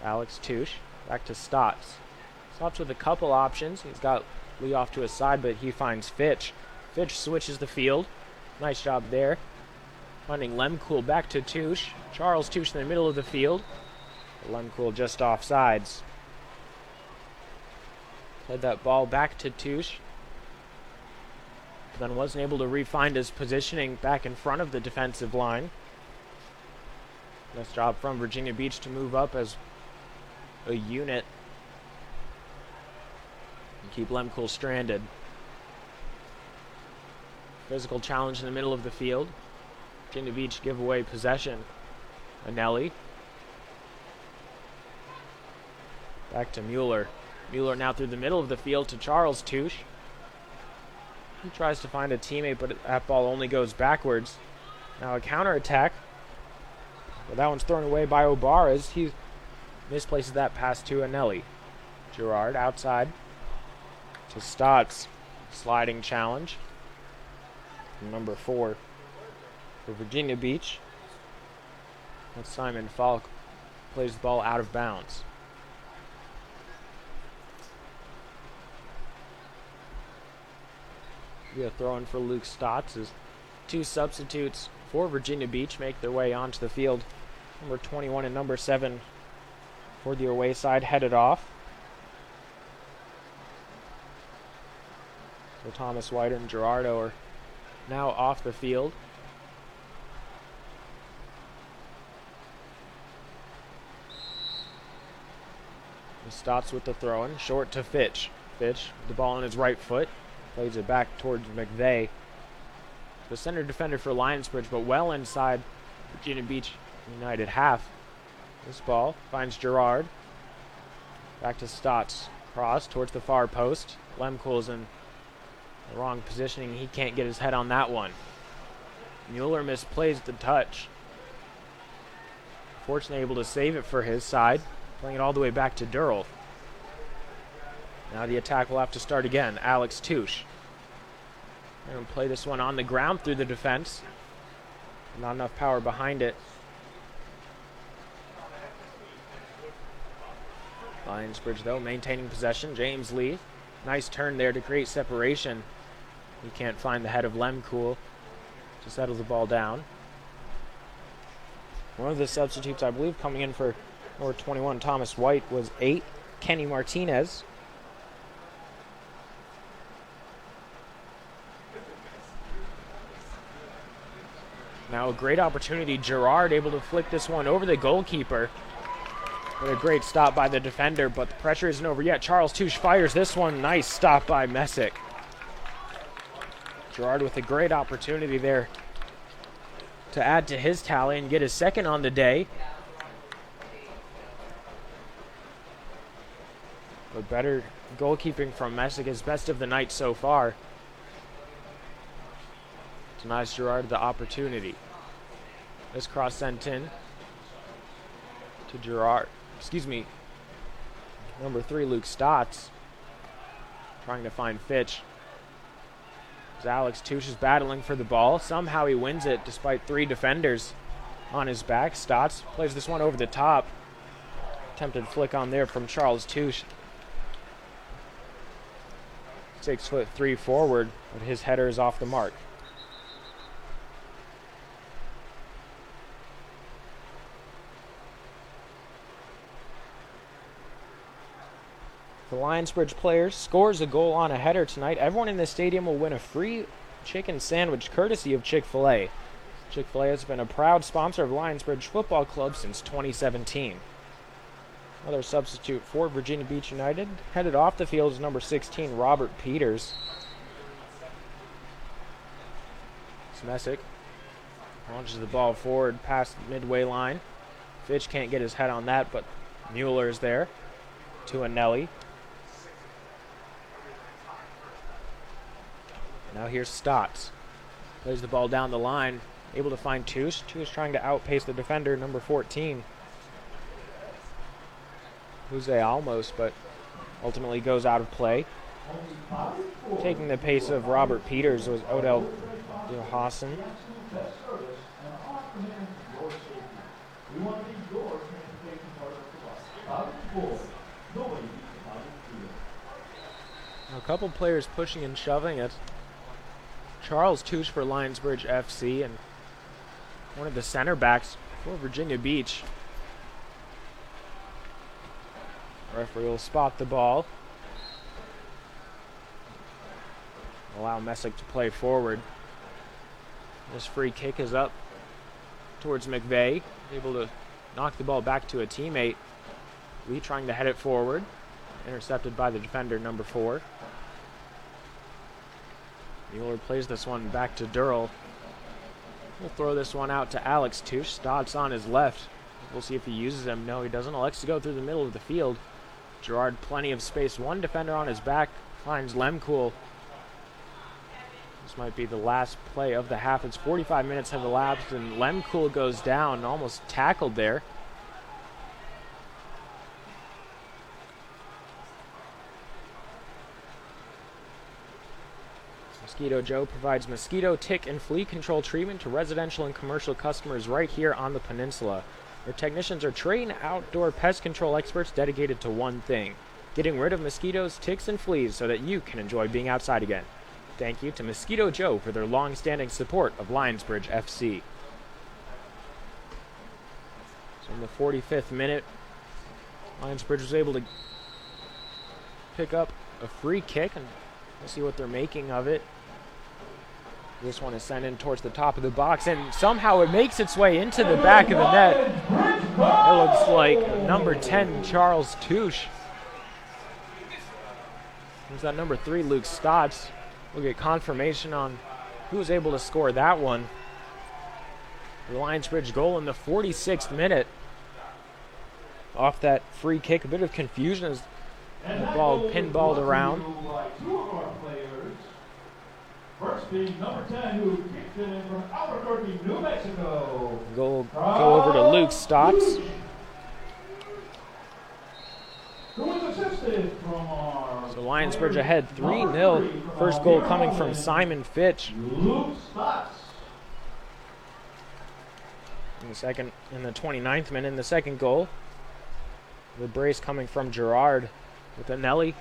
Alex Touche, back to Staats. Staats with a couple options. He's got Lee off to his side, but he finds Fitch. Fitch switches the field. Nice job there. Finding Lehmkuhl back to Touche. Charles Touche in the middle of the field. Lehmkuhl just offsides. Played that ball back to Touche. Then wasn't able to re-find his positioning back in front of the defensive line. Nice job from Virginia Beach to move up as a unit and keep Lehmkuhl stranded. Physical challenge in the middle of the field. Virginia Beach give away possession. Eneli. Back to Muller. Muller now through the middle of the field to Charles Touche. He tries to find a teammate, but that ball only goes backwards. Now a counterattack. But that one's thrown away by Obara as he misplaces that pass to Eneli. Garrard outside to Staats. Sliding challenge. Number 4 for Virginia Beach. And Simon Falk plays the ball out of bounds. Be a throw-in for Luke Staats as 2 substitutes for Virginia Beach make their way onto the field. Number 21 and number 7 for the away side headed off. So Thomas White and Gerardo are now off the field. Staats with the throw-in, short to Fitch. Fitch, the ball on his right foot, plays it back towards McVea. The center defender for Lionsbridge, but well inside Virginia Beach United half. This ball finds Garrard. Back to Staats. Cross towards the far post. Lehmkuhl's in the wrong positioning. He can't get his head on that one. Muller misplays the touch. Fortunately able to save it for his side. Playing it all the way back to Dearle. Now the attack will have to start again. Alex Touche. They're going to play this one on the ground through the defense. Not enough power behind it. Lionsbridge, though, maintaining possession. James Lee. Nice turn there to create separation. He can't find the head of Lehmkuhl to settle the ball down. One of the substitutes, I believe, coming in for number 21, Thomas White, was 8. Kenny Martinez. Now a great opportunity. Garrard able to flick this one over the goalkeeper. What a great stop by the defender, but the pressure isn't over yet. Charles Touche fires this one. Nice stop by Messick. Garrard with a great opportunity there to add to his tally and get his second on the day. But better goalkeeping from Messick, his best of the night so far. Denies Garrard the opportunity. This cross sent in to Garrard. Excuse me. Number 3, Luke Staats. Trying to find Fitch. As Alex Touche is battling for the ball. Somehow he wins it despite 3 defenders on his back. Staats plays this one over the top. Attempted flick on there from Charles Touche. 6'3" forward, but his header is off the mark. The Lionsbridge players scores a goal on a header tonight. Everyone in the stadium will win a free chicken sandwich courtesy of Chick-fil-A. Chick-fil-A has been a proud sponsor of Lionsbridge Football Club since 2017. Another substitute for Virginia Beach United. Headed off the field is number 16, Robert Peters. Messick launches the ball forward past the midway line. Fitch can't get his head on that, but Muller is there to Eneli. Now here's Staats. Plays the ball down the line. Able to find Touche. Touche trying to outpace the defender, number 14. Jose almost, but ultimately goes out of play. Taking the pace of Robert Peters was Odell Johansson. A couple players pushing and shoving it. Charles Touche for Lionsbridge FC and one of the center backs for Virginia Beach. Referee will spot the ball. Allow Messick to play forward. This free kick is up towards McVea. Able to knock the ball back to a teammate. Lee trying to head it forward. Intercepted by the defender, number 4. Muller plays this one back to Dearle. We'll throw this one out to Alex Touche. Staats on his left. We'll see if he uses him. No, he doesn't. Elects to go through the middle of the field. Garrard, plenty of space. One defender on his back. Finds Lehmkuhl. This might be the last play of the half. It's 45 minutes have elapsed, and Lehmkuhl goes down, almost tackled there. Mosquito Joe provides mosquito, tick, and flea control treatment to residential and commercial customers right here on the peninsula. Their technicians are trained outdoor pest control experts dedicated to one thing: getting rid of mosquitoes, ticks, and fleas so that you can enjoy being outside again. Thank you to Mosquito Joe for their long-standing support of Lionsbridge FC. So in the 45th minute, Lionsbridge was able to pick up a free kick, and We'll see what they're making of it. This one is sent in towards the top of the box, and somehow it makes its way into the back of the net. It looks like number 10, Charles Touche. There's that number 3, Luke Staats. We'll get confirmation on who was able to score that one. The Lionsbridge goal in the 46th minute. Off that free kick, a bit of confusion as the ball pinballed around. First being number 10, who kicked it in from Albuquerque, New Mexico. Go over to Luke Staats. Who was assisted from our... So Lionsbridge ahead 3-0. First goal coming from Simon Fitch. Luke Staats. In the 29th minute, in the second goal. The brace coming from Garrard with Eneli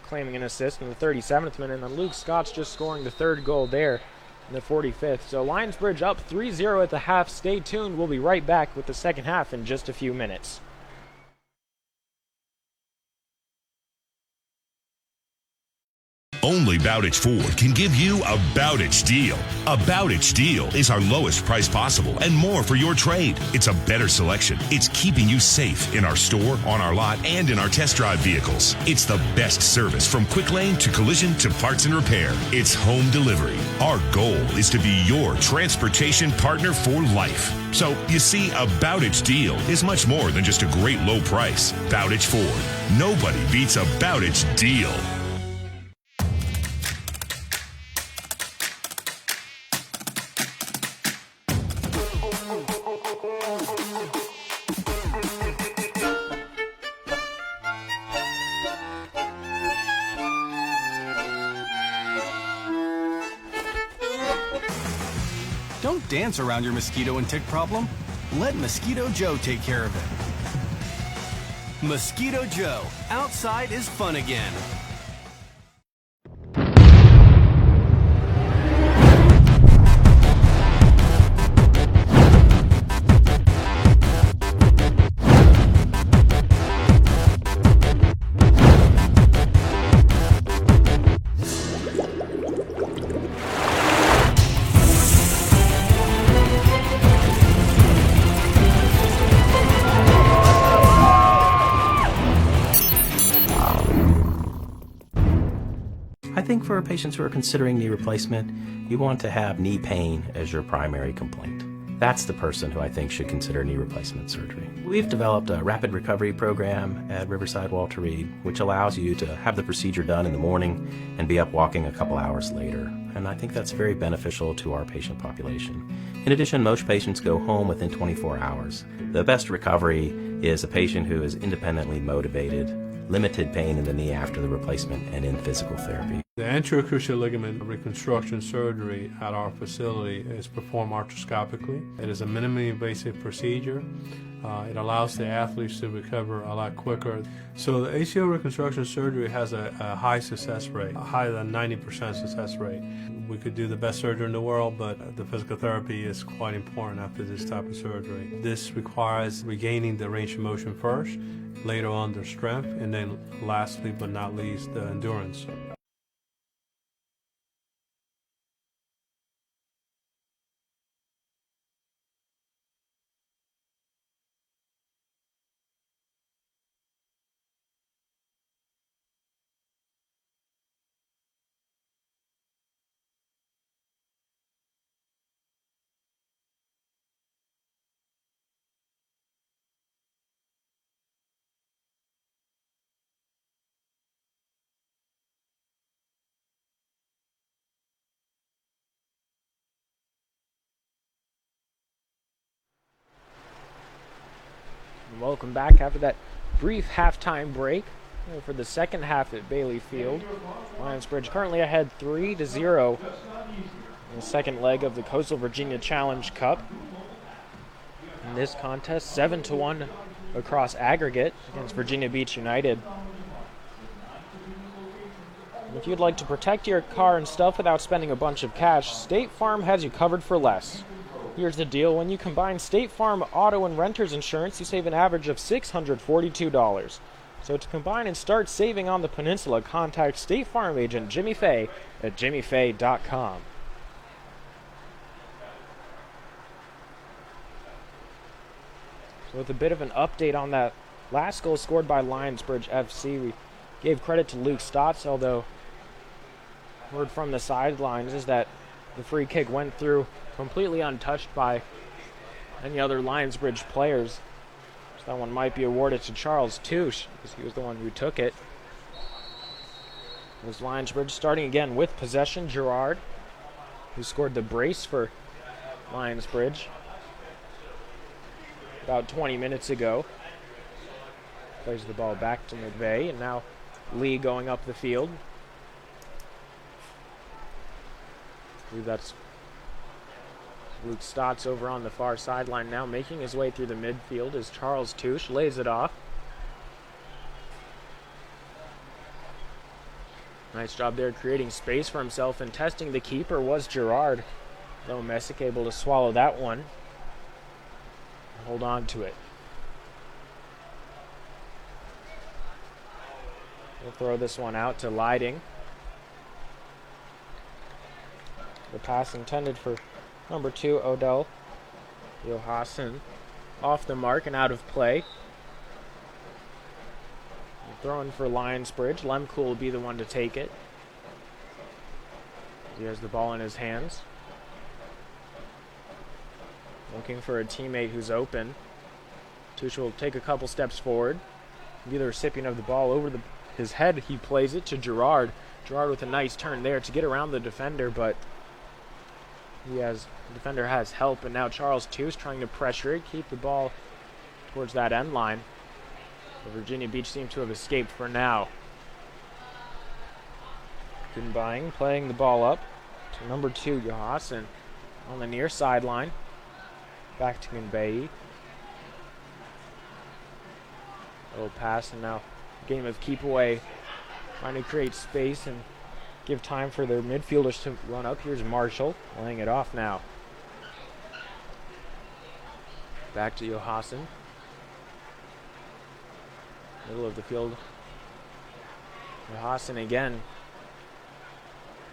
claiming an assist in the 37th minute, and then Luke Scott's just scoring the third goal there in the 45th. So Lionsbridge up 3-0 at the half. Stay tuned. We'll be right back with the second half in just a few minutes. Only Bowditch Ford can give you a Bowditch deal. A Bowditch deal is our lowest price possible and more for your trade. It's a better selection. It's keeping you safe in our store, on our lot, and in our test drive vehicles. It's the best service from quick lane to collision to parts and repair. It's home delivery. Our goal is to be your transportation partner for life. So, you see, a Bowditch deal is much more than just a great low price. Bowditch Ford. Nobody beats a Bowditch deal. Don't dance around your mosquito and tick problem. Let Mosquito Joe take care of it. Mosquito Joe. Outside is fun again. I think for patients who are considering knee replacement, you want to have knee pain as your primary complaint. That's the person who I think should consider knee replacement surgery. We've developed a rapid recovery program at Riverside Walter Reed, which allows you to have the procedure done in the morning and be up walking a couple hours later. And I think that's very beneficial to our patient population. In addition, most patients go home within 24 hours. The best recovery is a patient who is independently motivated, limited pain in the knee after the replacement, and in physical therapy. The anterior cruciate ligament reconstruction surgery at our facility is performed arthroscopically. It is a minimally invasive procedure. It allows the athletes to recover a lot quicker. So the ACL reconstruction surgery has a high success rate, higher than 90% success rate. We could do the best surgery in the world, but the physical therapy is quite important after this type of surgery. This requires regaining the range of motion first, later on the strength, and then lastly but not least, the endurance. Welcome back after that brief halftime break for the second half at Bailey Field. Lionsbridge currently ahead 3-0 in the second leg of the Coastal Virginia Challenge Cup. In this contest, 7-1 across aggregate against Virginia Beach United. If you'd like to protect your car and stuff without spending a bunch of cash, State Farm has you covered for less. Here's the deal. When you combine State Farm auto and renter's insurance, you save an average of $642. So to combine and start saving on the peninsula, contact State Farm agent Jimmy Fay at jimmyfay.com. So with a bit of an update on that last goal scored by Lionsbridge FC, we gave credit to Luke Staats, although word from the sidelines is that the free kick went through completely untouched by any other Lionsbridge players. So that one might be awarded to Charles Touche, because he was the one who took it. It was Lionsbridge starting again with possession. Garrard, who scored the brace for Lionsbridge about 20 minutes ago, plays the ball back to McVea, and now Lee going up the field. I believe that's Luke Staats over on the far sideline now, making his way through the midfield as Charles Touche lays it off. Nice job there creating space for himself, and testing the keeper was Garrard. Though Messick able to swallow that one and hold on to it. We'll throw this one out to Lighting. The pass intended for number 2, Odell Johansson, off the mark and out of play. Throwing for Lionsbridge. Lehmkuhl will be the one to take it. He has the ball in his hands. Looking for a teammate who's open. Touche will take a couple steps forward. Be the recipient of the ball over his head. He plays it to Garrard. Garrard with a nice turn there to get around the defender, but the defender has help, and now Charles Touche trying to pressure it, keep the ball towards that end line. But Virginia Beach seems to have escaped for now. Gunderson playing the ball up to number 2, Johansson, on the near sideline. Back to Gunderson. Little pass, and now game of keep away, trying to create space and give time for their midfielders to run up. Here's Marshall laying it off now. Back to Johansson. Middle of the field. Johansson again.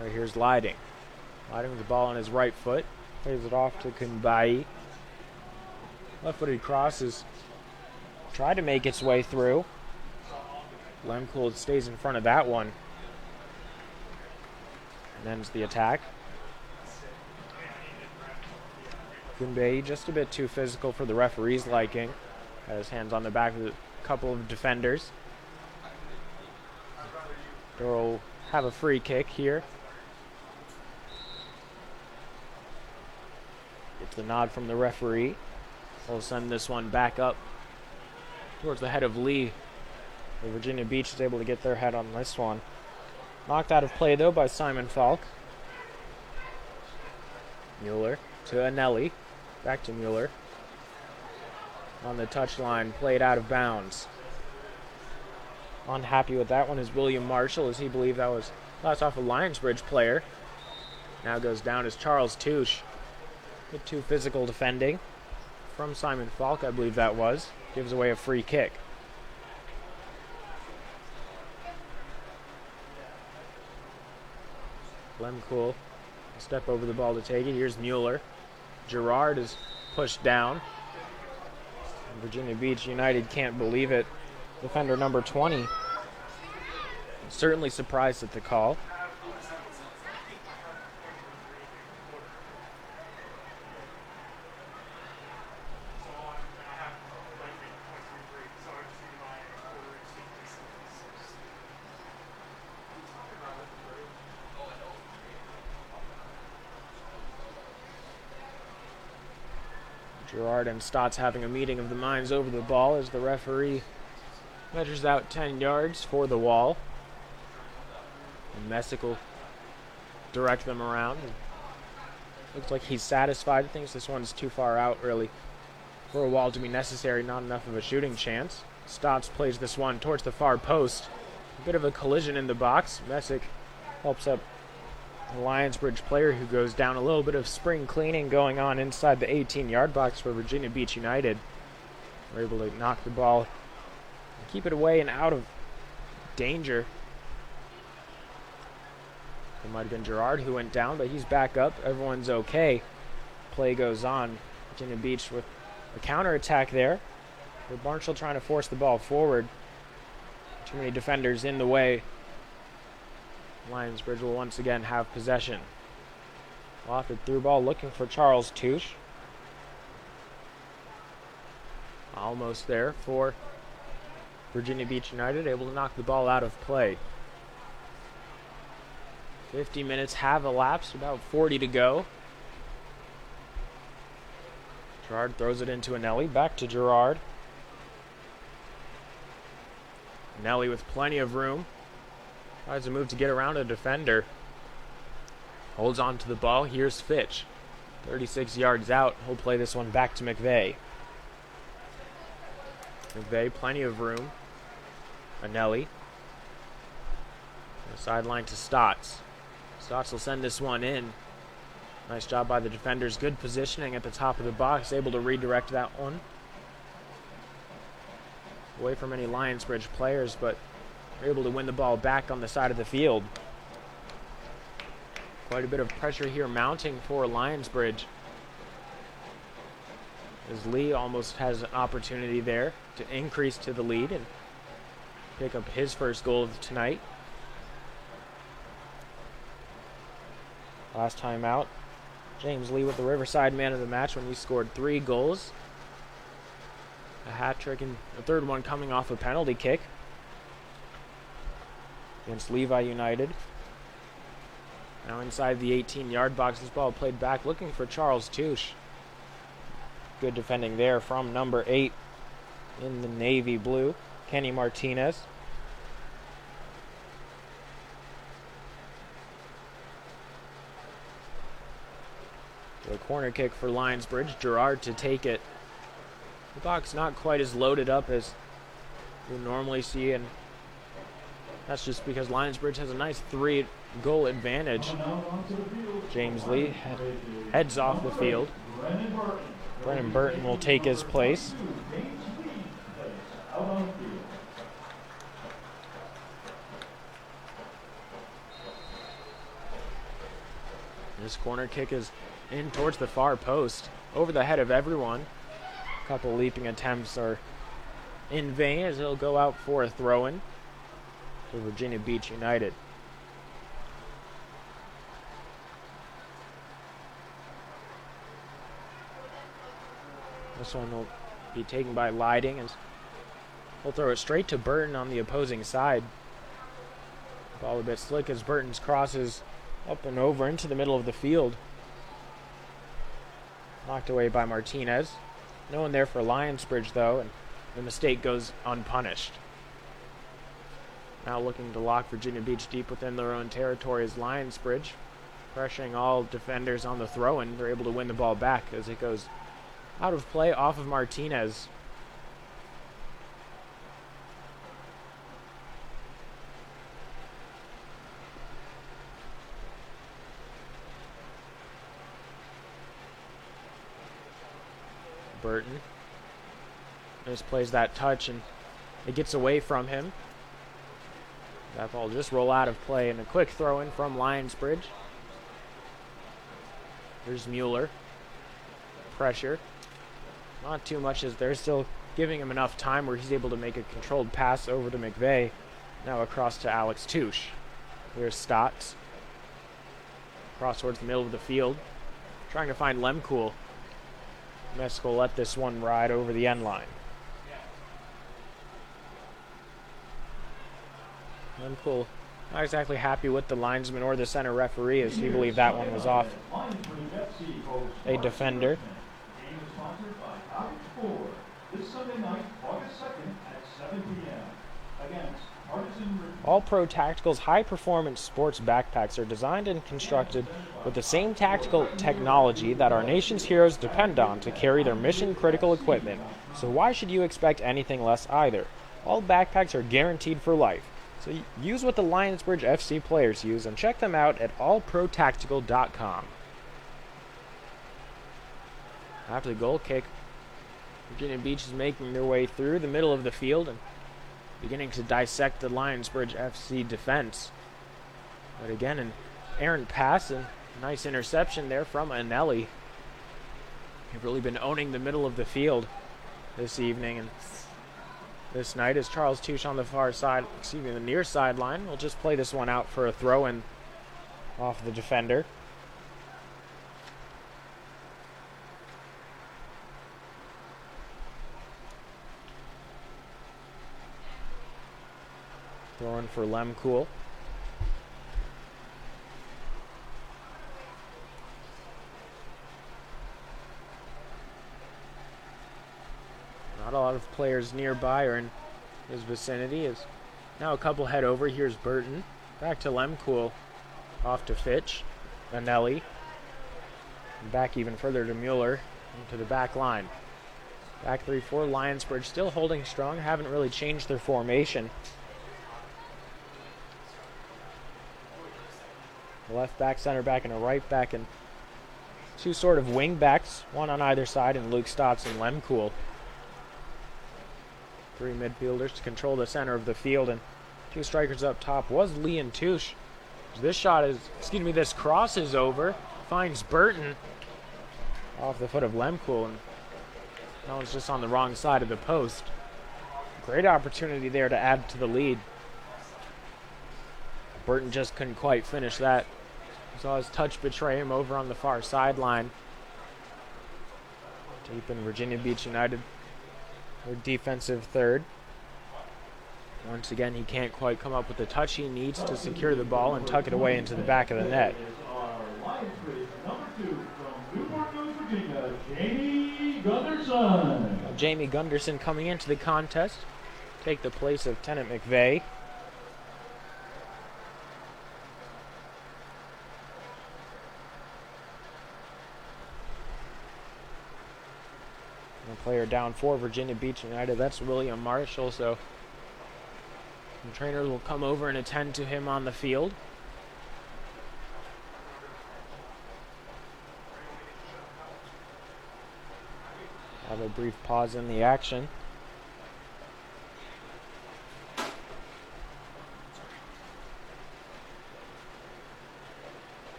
Right, here's Lighting. Lighting with the ball on his right foot. Plays it off to Gunderson. Left-footed crosses. Tried to make its way through. Lehmkuhl stays in front of that one and ends the attack. Gunderson just a bit too physical for the referee's liking. Had his hands on the back of a couple of defenders. Dearle will have a free kick here. Gets the nod from the referee. We'll send this one back up towards the head of Lee. Virginia Beach is able to get their head on this one. Knocked out of play, though, by Simon Falk. Muller to Eneli. Back to Muller. On the touchline, played out of bounds. Unhappy with that one is William Marshall, as he believed that was last off a Lionsbridge player. Now goes down as Charles Touche. Bit too physical defending from Simon Falk, I believe that was. Gives away a free kick. Lehmkuhl step over the ball to take it. Here's Muller. Garrard is pushed down. And Virginia Beach United can't believe it. Defender number 20. Certainly surprised at the call. Garrard and Staats having a meeting of the minds over the ball as the referee measures out 10 yards for the wall. And Messick will direct them around. Looks like he's satisfied. Thinks this one's too far out, really, for a wall to be necessary. Not enough of a shooting chance. Staats plays this one towards the far post. A bit of a collision in the box. Messick helps up the Lionsbridge player, who goes down. A little bit of spring cleaning going on inside the 18-yard box for Virginia Beach United. We're able to knock the ball and keep it away and out of danger. It might have been Garrard who went down, but he's back up. Everyone's okay. Play goes on. Virginia Beach with a counterattack there. With Marshall trying to force the ball forward. Too many defenders in the way. Lionsbridge will once again have possession. Lofted through ball looking for Charles Touche. Almost there for Virginia Beach United, able to knock the ball out of play. 50 minutes have elapsed, about 40 to go. Garrard throws it into Eneli, back to Garrard. Eneli with plenty of room. Tries to move to get around a defender. Holds on to the ball. Here's Fitch. 36 yards out. He'll play this one back to McVea. McVea, plenty of room. Eneli. Sideline to Staats. Staats will send this one in. Nice job by the defenders. Good positioning at the top of the box. Able to redirect that one. Away from any Lionsbridge players, but they're able to win the ball back on the side of the field. Quite a bit of pressure here mounting for Lionsbridge. As Lee almost has an opportunity there to increase to the lead and pick up his first goal of tonight. Last time out, James Lee with the Riverside man of the match when he scored 3 goals. A hat trick and the third one coming off a penalty kick against Levi United. Now inside the 18-yard box, this ball played back looking for Charles Touche. Good defending there from number 8 in the navy blue, Kenny Martinez. A corner kick for Lionsbridge. Garrard to take it. The box not quite as loaded up as you normally see, and that's just because Lionsbridge has a nice 3-goal advantage. James Lee heads off the field. Brennan Burton will take his place. This corner kick is in towards the far post, over the head of everyone. A couple leaping attempts are in vain as it'll go out for a throw-in for Virginia Beach United. This one will be taken by Lighting, and he'll throw it straight to Burton on the opposing side. Ball a bit slick as Burton's crosses up and over into the middle of the field. Knocked away by Martinez. No one there for Lionsbridge, though, and the mistake goes unpunished. Now looking to lock Virginia Beach deep within their own territory is Lionsbridge. Pressuring all defenders on the throw-in. They're able to win the ball back as it goes out of play off of Martinez. Burton misplays that touch and it gets away from him. That ball just roll out of play and a quick throw in from Lionsbridge. There's Muller. Pressure. Not too much as they're still giving him enough time where he's able to make a controlled pass over to McVea. Now across to Alex Touche. There's Staats. Cross towards the middle of the field. Trying to find Lehmkuhl. Mesk will let this one ride over the end line. Lehmkuhl not exactly happy with the linesman or the center referee as he believed that one was off a defender. This Sunday night, August 2nd at 7 p.m. against All Pro Tactical's high-performance sports backpacks are designed and constructed with the same tactical technology that our nation's heroes depend on to carry their mission-critical equipment. So why should you expect anything less either? All backpacks are guaranteed for life. So use what the Lionsbridge FC players use and check them out at allprotactical.com. After the goal kick, Virginia Beach is making their way through the middle of the field and beginning to dissect the Lionsbridge FC defense. But again, an errant pass and nice interception there from Eneli. They've really been owning the middle of the field this evening and this night. As Charles Touche on the far side, the near sideline. We'll just play this one out for a throw-in off the defender. Throwing for Lehmkuhl. Not a lot of players nearby or in his vicinity. Is now a couple head over. Here's Burton. Back to Lehmkuhl. Off to Fitch. Eneli. And back even further to Muller. Into the back line. Back 3-4. Lionsbridge still holding strong. Haven't really changed their formation. A left back, center back, and a right back, and two sort of wing backs, one on either side, and Luke Staats and Lehmkuhl. Three midfielders to control the center of the field, and two strikers up top was Lee and Touche. This cross is over, finds Burton off the foot of Lehmkuhl, and that was just on the wrong side of the post. Great opportunity there to add to the lead. Burton just couldn't quite finish that. Saw his touch betray him over on the far sideline. Deep in Virginia Beach United, their defensive third. Once again, he can't quite come up with the touch he needs to secure the ball and tuck it away into the back of the net. Jamie Gunderson coming into the contest, take the place of Tennant McVea. Player down for Virginia Beach United, that's William Marshall, so the trainers will come over and attend to him on the field. Have a brief pause in the action.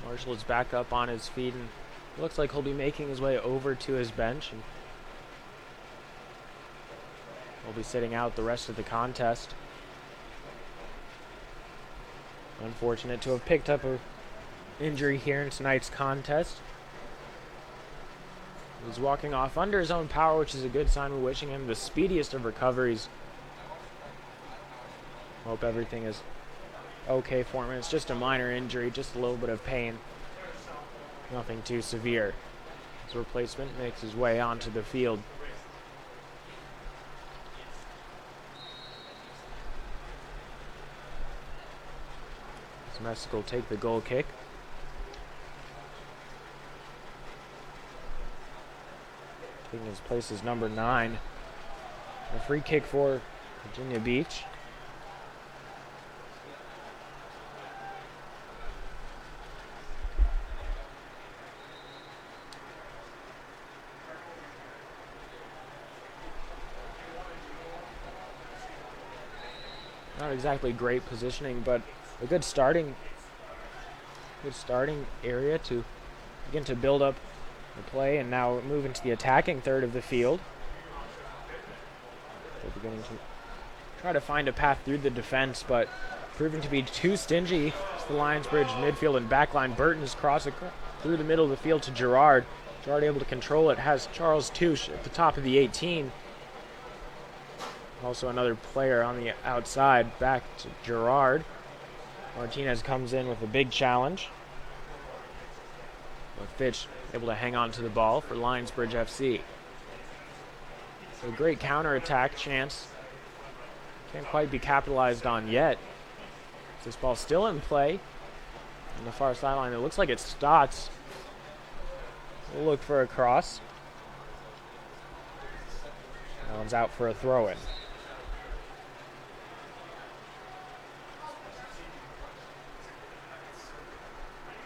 Marshall is back up on his feet, and it looks like he'll be making his way over to his bench, and he'll be sitting out the rest of the contest. Unfortunate to have picked up an injury here in tonight's contest. He's walking off under his own power, which is a good sign. We're wishing him the speediest of recoveries. Hope everything is okay for him. It's just a minor injury, just a little bit of pain. Nothing too severe. His replacement makes his way onto the field. Messi will take the goal kick. Taking his place is number 9. A free kick for Virginia Beach. Not exactly great positioning, but a good starting area to begin to build up the play and now move into the attacking third of the field. They're beginning to try to find a path through the defense, but proving to be too stingy. It's the Lionsbridge midfield and backline. Burton's crossing through the middle of the field to Garrard. Garrard able to control it, has Charles Touche at the top of the 18. Also another player on the outside, back to Garrard. Martinez comes in with a big challenge. But Fitch able to hang on to the ball for Lionsbridge FC. So a great counter-attack chance. Can't quite be capitalized on yet. This ball's still in play. On the far sideline, it looks like it's Staats. We'll look for a cross. That one's out for a throw-in.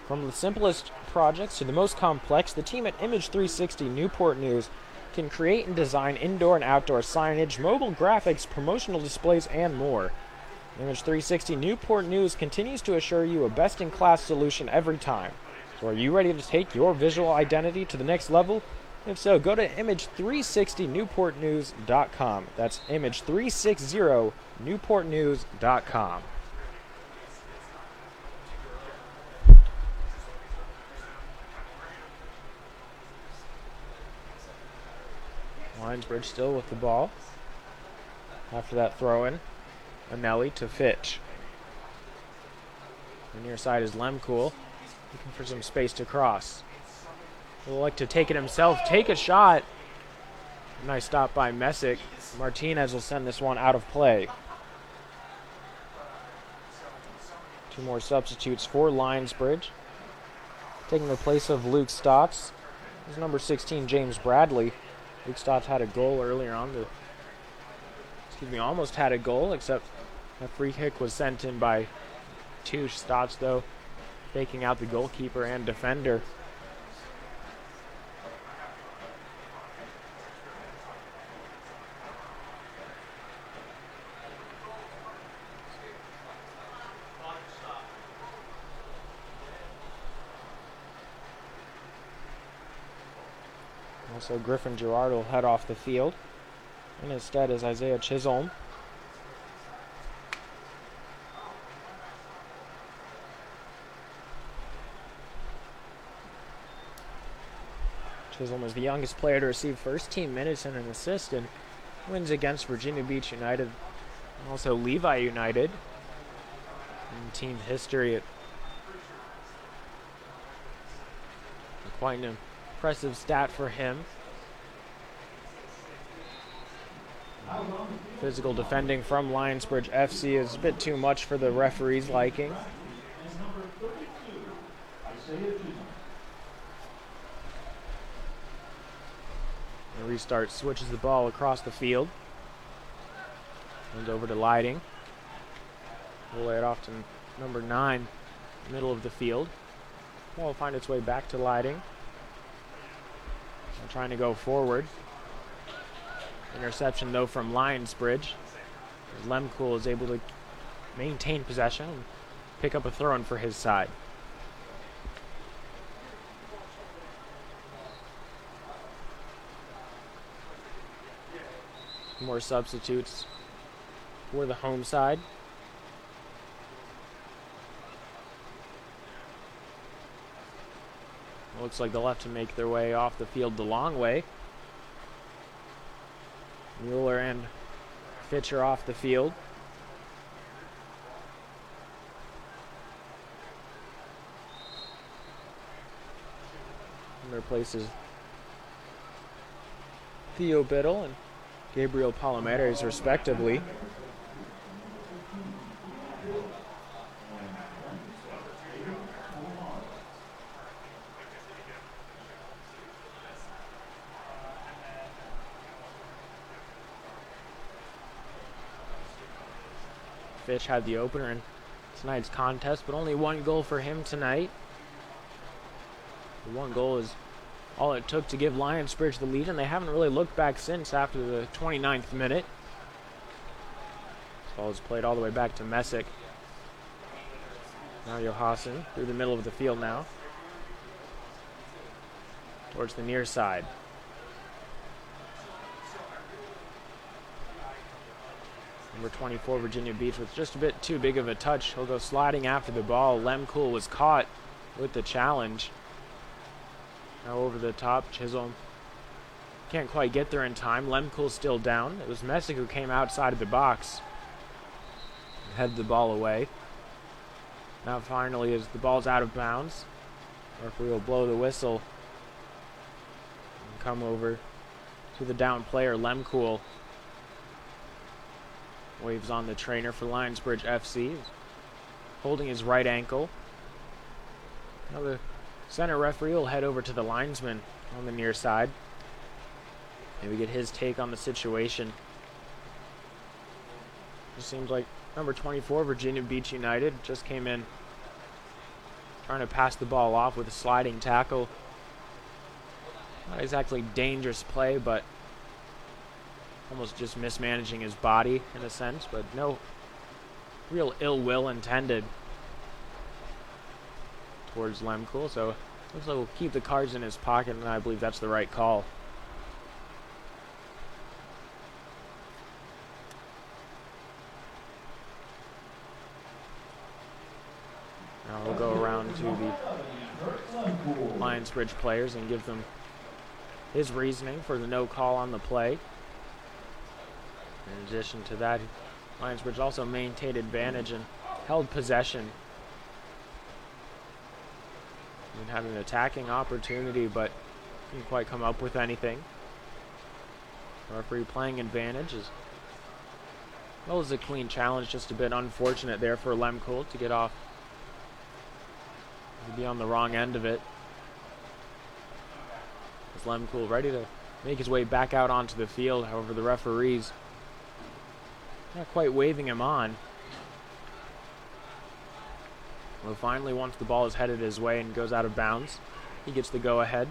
From the simplest projects to the most complex, the team at Image 360 Newport News can create and design indoor and outdoor signage, mobile graphics, promotional displays, and more. Image 360 Newport News continues to assure you a best-in-class solution every time. So are you ready to take your visual identity to the next level? If so, go to image360newportnews.com. That's image360newportnews.com. Lionsbridge still with the ball. After that throw-in, Eneli to Fitch. The near side is Lehmkuhl, looking for some space to cross. He'll like to take it himself, take a shot. Nice stop by Messick. Martinez will send this one out of play. Two more substitutes for Lionsbridge. Taking the place of Luke Staats is number 16, James Bradley. Luke Staats had a goal earlier on. Almost had a goal, except a free kick was sent in by Touche. Staats, though, faking out the goalkeeper and defender. Also, Griffin Garrard will head off the field. And instead is Isaiah Chisolm. Chisolm is the youngest player to receive first-team minutes and an assist, and wins against Virginia Beach United, and also Levi United. In team history, quite an impressive stat for him. Physical defending from Lionsbridge FC is a bit too much for the referee's liking. The restart switches the ball across the field. And over to Lighting. We'll lay it off to number 9, middle of the field. Ball will find its way back to Lighting. They're trying to go forward. Interception, though, from Lionsbridge. Lehmkuhl is able to maintain possession and pick up a throw-in for his side. More substitutes for the home side. Looks like they'll have to make their way off the field the long way. Muller and Fitch are off the field. In their places, Theo Biddle and Gabriel Palomares, respectively. Fitch had the opener in tonight's contest, but only one goal for him tonight. The one goal is all it took to give Lionsbridge the lead, and they haven't really looked back since after the 29th minute. This ball is played all the way back to Messick. Now Johansson through the middle of the field now. Towards the near side. Number 24, Virginia Beach, with just a bit too big of a touch. He'll go sliding after the ball. Lehmkuhl was caught with the challenge. Now over the top, Chisolm can't quite get there in time. Lehmkuhl's still down. It was Messick who came outside of the box and headed the ball away. Now finally, as the ball's out of bounds, referee will blow the whistle and come over to the down player, Lehmkuhl. Waves on the trainer for Lionsbridge FC, holding his right ankle. Now the center referee will head over to the linesman on the near side. Maybe get his take on the situation. It seems like number 24, Virginia Beach United, just came in trying to pass the ball off with a sliding tackle. Not exactly dangerous play, but almost just mismanaging his body in a sense, but no real ill will intended towards Lehmkuhl. So looks like he'll keep the cards in his pocket, and I believe that's the right call. Now we'll go around to the Lionsbridge players and give them his reasoning for the no call on the play. In addition to that, Lionsbridge also maintained advantage and held possession. And had an attacking opportunity, but didn't quite come up with anything. Referee playing advantage as well as a clean challenge, just a bit unfortunate there for Lehmkuhl to get off. To be on the wrong end of it. As Lehmkuhl ready to make his way back out onto the field, however the referees not quite waving him on. Well, finally, once the ball is headed his way and goes out of bounds, he gets the go-ahead.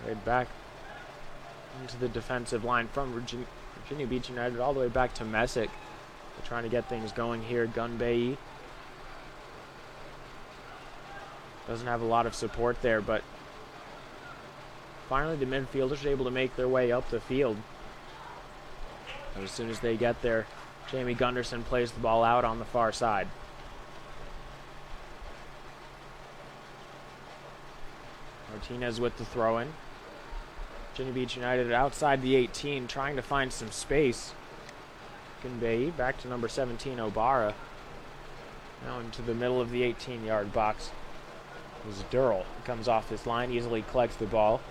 Right back into the defensive line from Virginia Beach United all the way back to Messick. They're trying to get things going here. Gunbei doesn't have a lot of support there, but finally the midfielders are able to make their way up the field. As soon as they get there, Jamie Gunderson plays the ball out on the far side. Martinez with the throw-in. Virginia Beach United outside the 18, trying to find some space. Gunbei back to number 17, Obara. Now into the middle of the 18-yard box. This is Dearle. Comes off this line, easily collects the ball.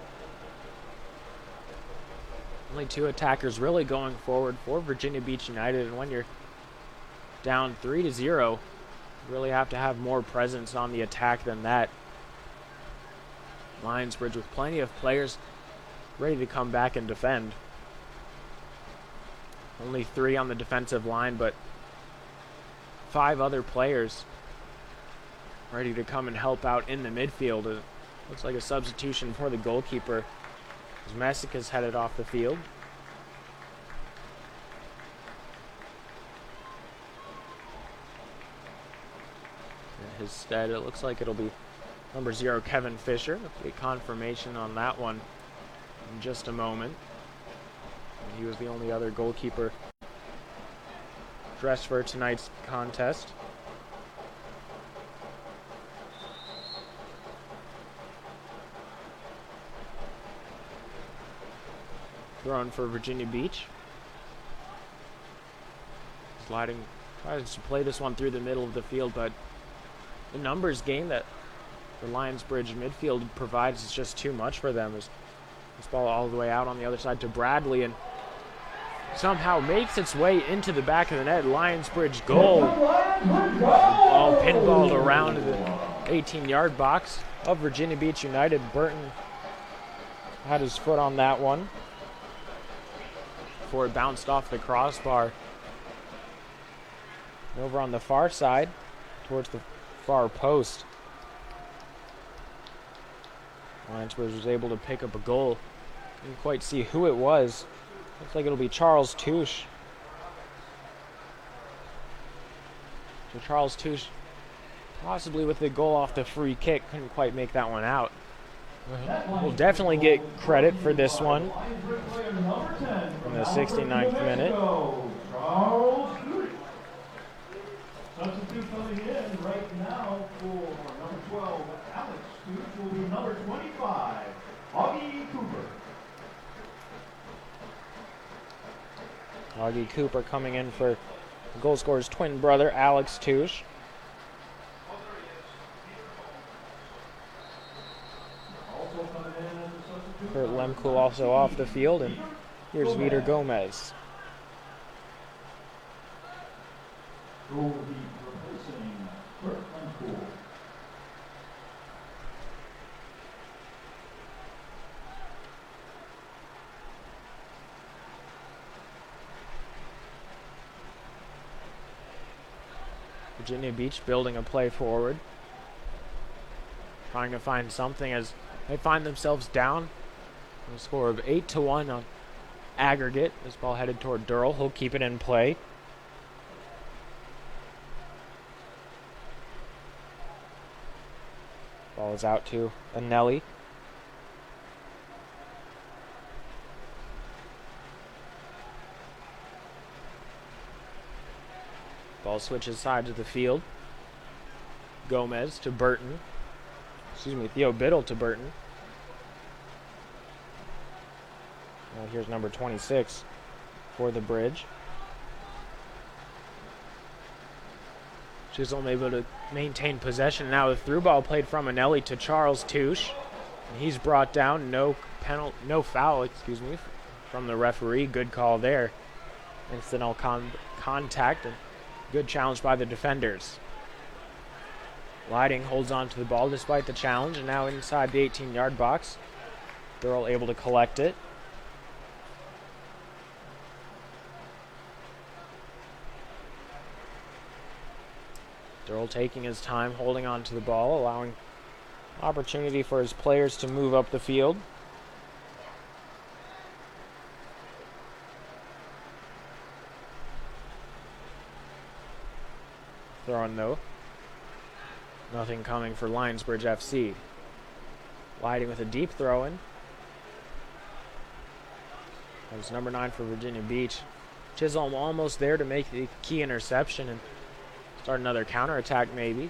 Only two attackers really going forward for Virginia Beach United, and when you're down 3-0, you really have to have more presence on the attack than that. Lionsbridge with plenty of players ready to come back and defend. Only 3 on the defensive line, but 5 other players ready to come and help out in the midfield. It looks like a substitution for the goalkeeper as Messick is headed off the field. In his stead, it looks like it'll be number 0, Kevin Fisher. A confirmation on that one in just a moment. And he was the only other goalkeeper dressed for tonight's contest. Thrown for Virginia Beach. Sliding, tries to play this one through the middle of the field, but the numbers game that the Lionsbridge midfield provides is just too much for them. This ball all the way out on the other side to Bradley, and somehow makes its way into the back of the net. Lionsbridge goal. Ball pinballed around the 18-yard box of Virginia Beach United. Burton had his foot on that one before it bounced off the crossbar. Over on the far side, towards the far post. Lionsbridge was able to pick up a goal. Didn't quite see who it was. Looks like it'll be Charles Touche. So Charles Touche, possibly with the goal off the free kick, couldn't quite make that one out. We'll definitely get credit for this one in the 69th minute. Substitute coming in right now for number 12, Alex Touche, will be number 25, Augie Cooper. Augie Cooper coming in for the goal scorer's twin brother, Alex Touche. For Lehmkuhl also off the field, and here's Vitor Gomes. Who will be replacing Lehmkuhl. Virginia Beach building a play forward. Trying to find something as they find themselves down. A score of 8-1 on aggregate. This ball headed toward Dearle. He'll keep it in play. Ball is out to Eneli. Ball switches sides of the field. Gomes to Burton. Theo Biddle to Burton. Now here's number 26 for the bridge. Chisolm able to maintain possession. Now the through ball played from Eneli to Charles Touche. And he's brought down. No foul, from the referee. Good call there. Incidental contact and good challenge by the defenders. Lighting holds on to the ball despite the challenge, and now inside the 18-yard box. Dearle able to collect it. Dearle taking his time, holding on to the ball, allowing opportunity for his players to move up the field. Throwing though. Nothing coming for Lionsbridge FC. Lighting with a deep throw in. That was number 9 for Virginia Beach. Chisolm almost there to make the key interception and start another counterattack maybe.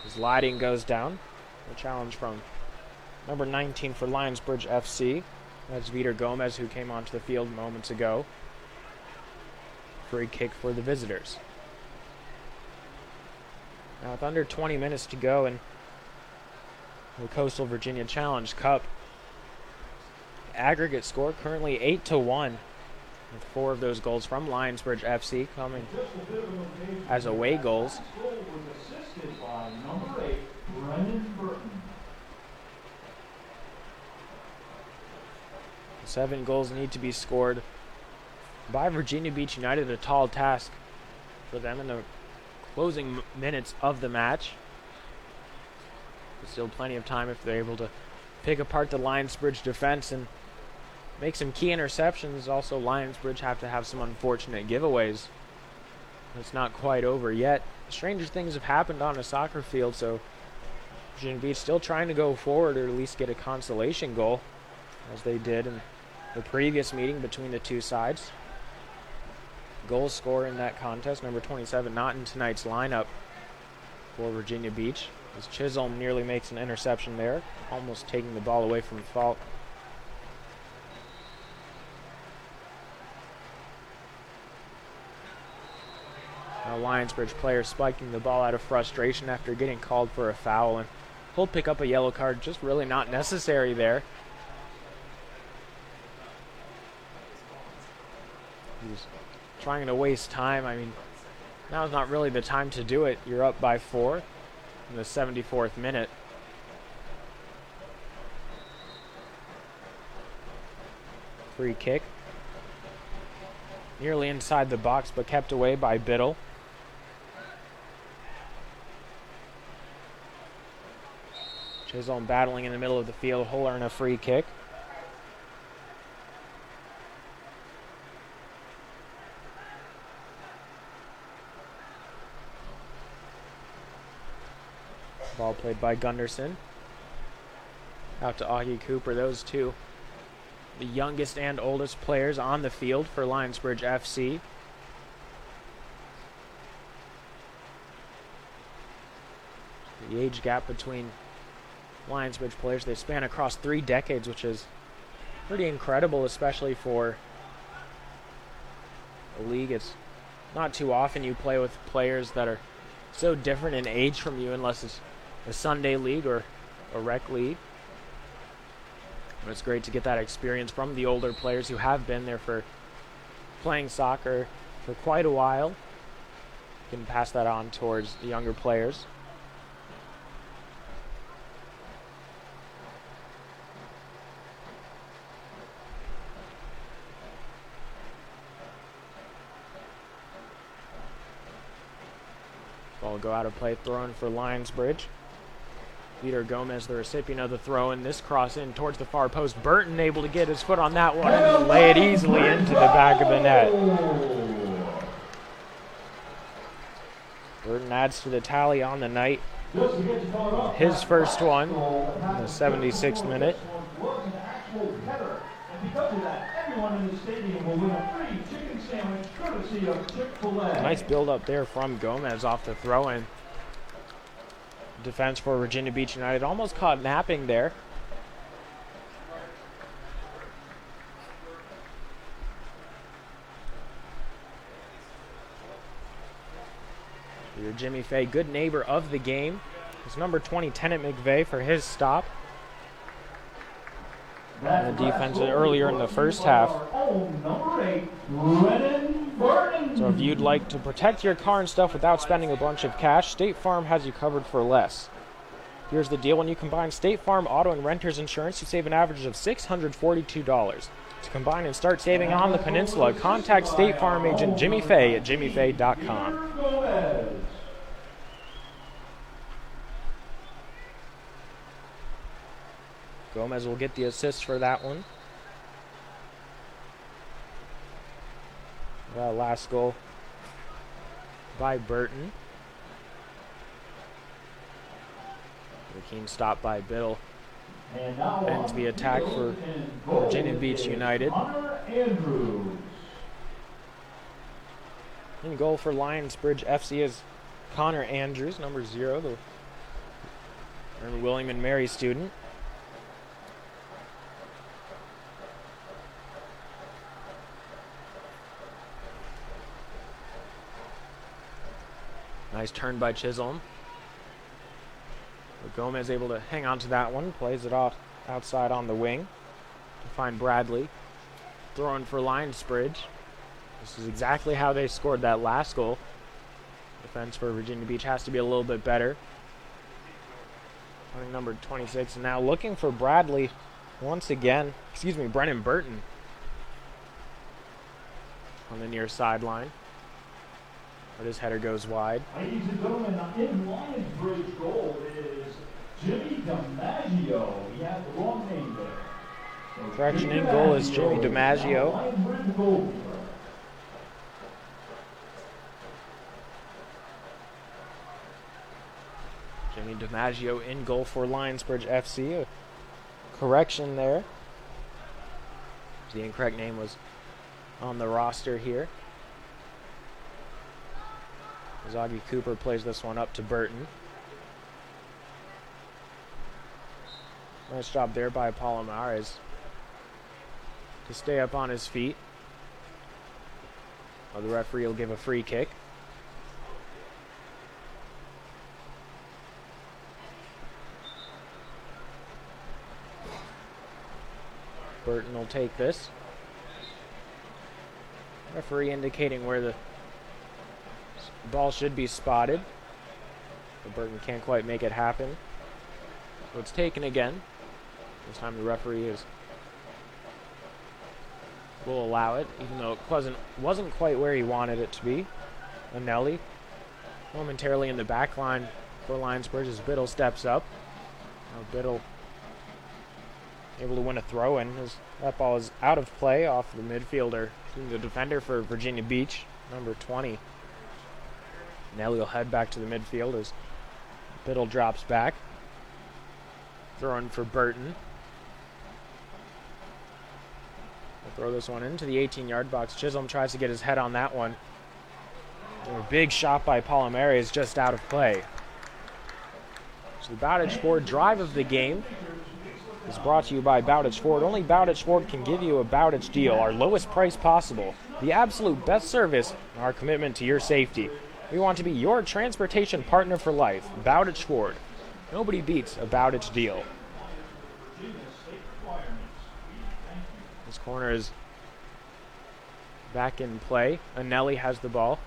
As Lighting goes down. A challenge from number 19 for Lionsbridge FC. That's Vitor Gomes, who came onto the field moments ago. Free kick for the visitors. Now with under 20 minutes to go in the Coastal Virginia Challenge Cup, aggregate score currently 8-1, with 4 of those goals from Lionsbridge FC coming as away goals. Goal was assisted by number 8, Brennen Burton. 7 goals need to be scored by Virginia Beach United, a tall task for them in the closing minutes of the match. There's still plenty of time if they're able to pick apart the Lionsbridge defense and make some key interceptions. Also, Lionsbridge have to have some unfortunate giveaways. It's not quite over yet. Stranger things have happened on a soccer field, so Virginia Beach still trying to go forward or at least get a consolation goal, as they did in the previous meeting between the two sides. Goal scorer in that contest, number 27, not in tonight's lineup for Virginia Beach, as Chisolm nearly makes an interception there, almost taking the ball away from fault. Now Lionsbridge player spiking the ball out of frustration after getting called for a foul, and he'll pick up a yellow card, just really not necessary there. He's trying to waste time. I mean, now's not really the time to do it. You're up by 4 in the 74th minute. Free kick. Nearly inside the box, but kept away by Biddle. Chisolm battling in the middle of the field. He'll earn a free kick. Ball played by Gunderson. Out to Augie Cooper. Those two, the youngest and oldest players on the field for Lionsbridge FC. The age gap between Lionsbridge players, they span across 3 decades, which is pretty incredible, especially for a league. It's not too often you play with players that are so different in age from you, unless it's a Sunday league or a rec league. And it's great to get that experience from the older players who have been there for playing soccer for quite a while. You can pass that on towards the younger players. will go out of play, thrown for Lionsbridge. Vitor Gomes, the recipient of the throw, and this cross in towards the far post. Burton able to get his foot on that one and lay it easily into the back of the net. Burton adds to the tally on the night. His first one in the 76th minute. Nice build up there from Gomes off the throw-in. Defense for Virginia Beach United almost caught napping there. Your Jimmy Fay, good neighbor of the game. It's number 20, Tennant McVea, for his stop. And the defense earlier in the first half. So if you'd like to protect your car and stuff without spending a bunch of cash, State Farm has you covered for less. Here's the deal. When you combine State Farm auto and renter's insurance, you save an average of $642. To combine and start saving on the peninsula, contact State Farm agent Jimmy Fay at jimmyfay.com. Gomes will get the assist for that one. Last goal by Burton. The keen stop by Biddle ends the attack for Virginia Beach United. In goal for Lionsbridge FC is Connor Andrews, number 0, the William and Mary student. Nice turn by Chisolm. But Gomes able to hang on to that one. Plays it off outside on the wing to find Bradley. Throwing for Lionsbridge. This is exactly how they scored that last goal. Defense for Virginia Beach has to be a little bit better. I think number 26. And now looking for Bradley once again. Brennen Burton on the near sideline. But his header goes wide. Ladies and gentlemen, in Lionsbridge goal is Jimmy DiMaggio. He has the wrong name there. So Correction, in goal is Jimmy DiMaggio. Lionsbridge goalkeeper. Jimmy DiMaggio in goal for Lionsbridge FC. A correction there. The incorrect name was on the roster here. Augie Cooper plays this one up to Burton. Nice job there by Palomares to stay up on his feet. Well, the referee will give a free kick. Burton will take this. Referee indicating where the ball should be spotted, but Burton can't quite make it happen. So it's taken again. This time the referee will allow it, even though it wasn't quite where he wanted it to be. Eneli momentarily in the back line for Lionsbridge as Biddle steps up. Now Biddle able to win a throw in as that ball is out of play off the midfielder, the defender for Virginia Beach, number 20. Eneli will head back to the midfield as Biddle drops back. Throwing for Burton. We'll throw this one into the 18-yard box. Chisolm tries to get his head on that one. And a big shot by Palomares just out of play. So the Bowditch Ford drive of the game is brought to you by Bowditch Ford. Only Bowditch Ford can give you a Bowditch deal, our lowest price possible, the absolute best service, and our commitment to your safety. We want to be your transportation partner for life. Bowditch Ford. Nobody beats a Bowditch deal. This corner is back in play. Eneli has the ball.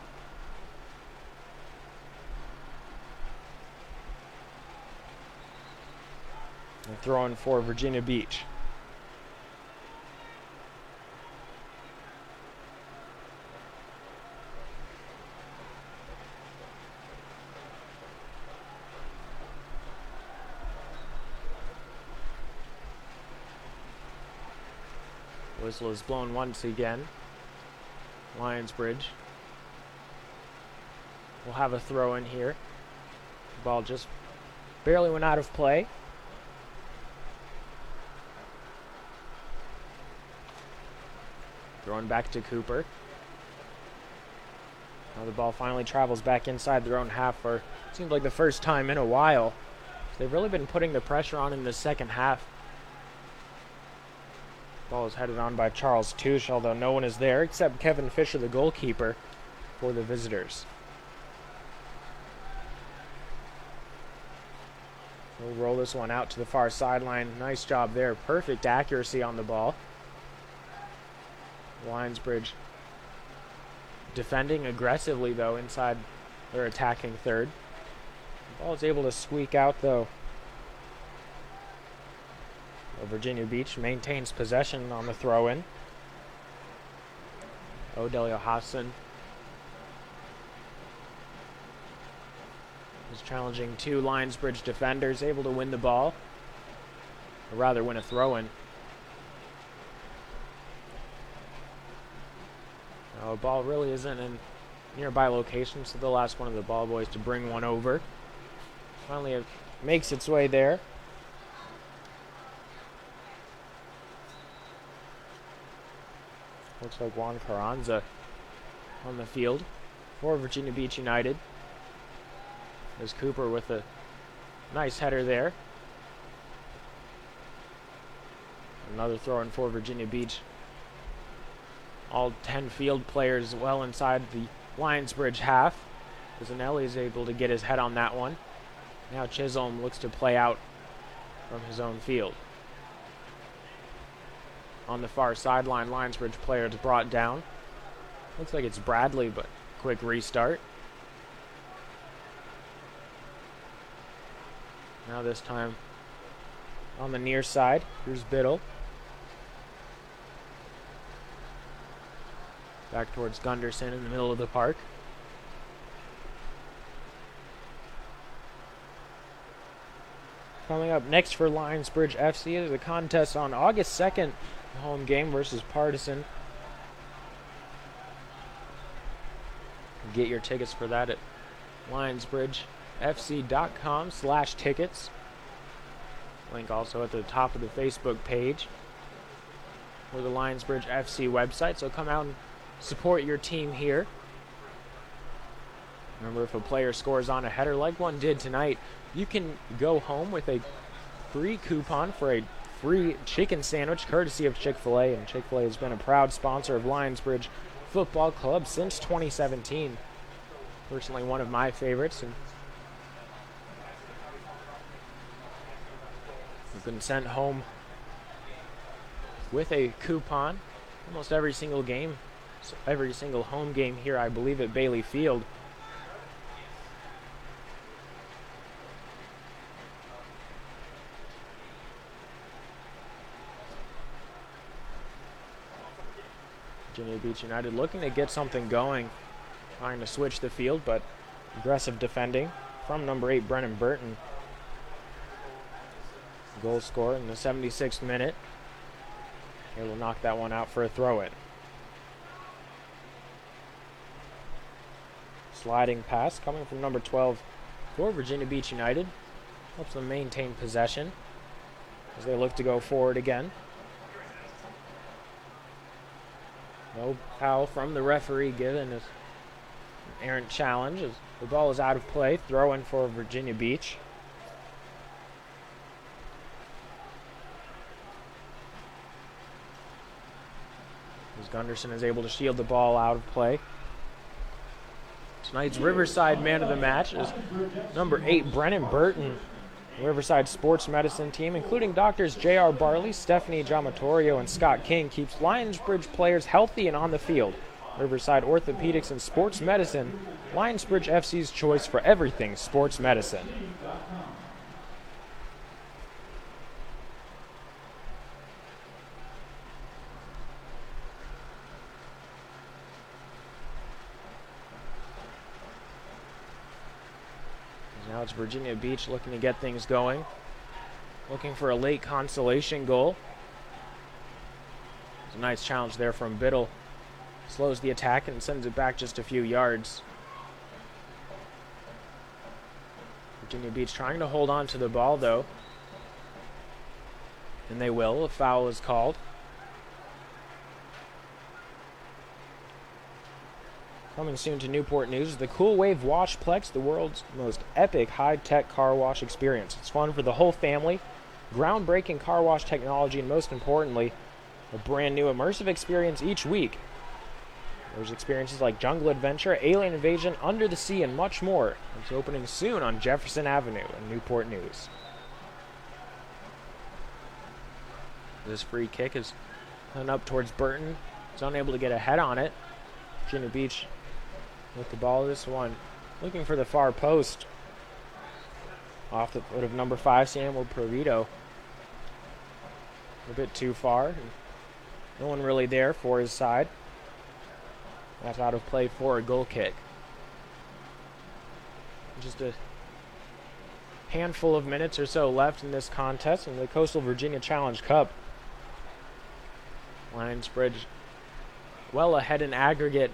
And throwing for Virginia Beach. Whistle is blown once again. Lionsbridge will have a throw in here. The ball just barely went out of play. Throwing back to Cooper. Now the ball finally travels back inside their own half for, seems like the first time in a while. They've really been putting the pressure on in the second half. Ball is headed on by Charles Touche, although no one is there except Kevin Fisher, the goalkeeper, for the visitors. We'll roll this one out to the far sideline. Nice job there. Perfect accuracy on the ball. Lionsbridge defending aggressively, though, inside their attacking third. The ball is able to squeak out, though. Virginia Beach maintains possession on the throw-in. Odelio Hassan is challenging two Lionsbridge defenders, able to win the ball, or rather win a throw-in. The ball really isn't in nearby location, so they'll ask one of the ball boys to bring one over. Finally, it makes its way there. Looks like Juan Carranza on the field for Virginia Beach United. There's Cooper with a nice header there. Another throw in for Virginia Beach. All 10 field players well inside the Lionsbridge half, as Eneli is able to get his head on that one. Now Chisolm looks to play out from his own field. On the far sideline, Lionsbridge player is brought down. Looks like it's Bradley, but quick restart. Now this time on the near side, here's Biddle. Back towards Gunderson in the middle of the park. Coming up next for Lionsbridge FC is a contest on August 2nd, home game versus Partisan. Get your tickets for that at lionsbridgefc.com/tickets. Link also at the top of the Facebook page or the Lionsbridge FC website. So come out and support your team here. Remember, if a player scores on a header like one did tonight, you can go home with a free coupon for a free chicken sandwich courtesy of Chick-fil-A, and Chick-fil-A has been a proud sponsor of Lionsbridge Football Club since 2017. Personally, one of my favorites, and you've been sent home with a coupon almost every single game, every single home game here, I believe, at Bailey Field. Virginia Beach United looking to get something going, trying to switch the field, but aggressive defending from number 8, Burton. Goal scorer in the 76th minute. He will knock that one out for a throw-in. Sliding pass coming from number 12 for Virginia Beach United. Helps them maintain possession as they look to go forward again. No foul from the referee given as an errant challenge as the ball is out of play. Throw in for Virginia Beach. As Gunderson is able to shield the ball out of play. Tonight's Riverside man of the match is number 8, Burton. Riverside Sports Medicine team, including doctors J.R. Barley, Stephanie Giamatorio, and Scott King, keeps Lionsbridge players healthy and on the field. Riverside Orthopedics and Sports Medicine, Lionsbridge FC's choice for everything sports medicine. Now it's Virginia Beach looking to get things going. Looking for a late consolation goal. A nice challenge there from Biddle. Slows the attack and sends it back just a few yards. Virginia Beach trying to hold on to the ball, though. And they will. A foul is called. Coming soon to Newport News, the Cool Wave Washplex, the world's most epic high-tech car wash experience. It's fun for the whole family, groundbreaking car wash technology, and most importantly, a brand new immersive experience each week. There's experiences like Jungle Adventure, Alien Invasion, Under the Sea, and much more. It's opening soon on Jefferson Avenue in Newport News. This free kick is coming up towards Burton. He's unable to get a head on it. Virginia Beach with the ball. This one looking for the far post. Off the foot of number 5, Samuel Provito. A bit too far. No one really there for his side. That's out of play for a goal kick. Just a handful of minutes or so left in this contest in the Coastal Virginia Challenge Cup. Lionsbridge well ahead in aggregate,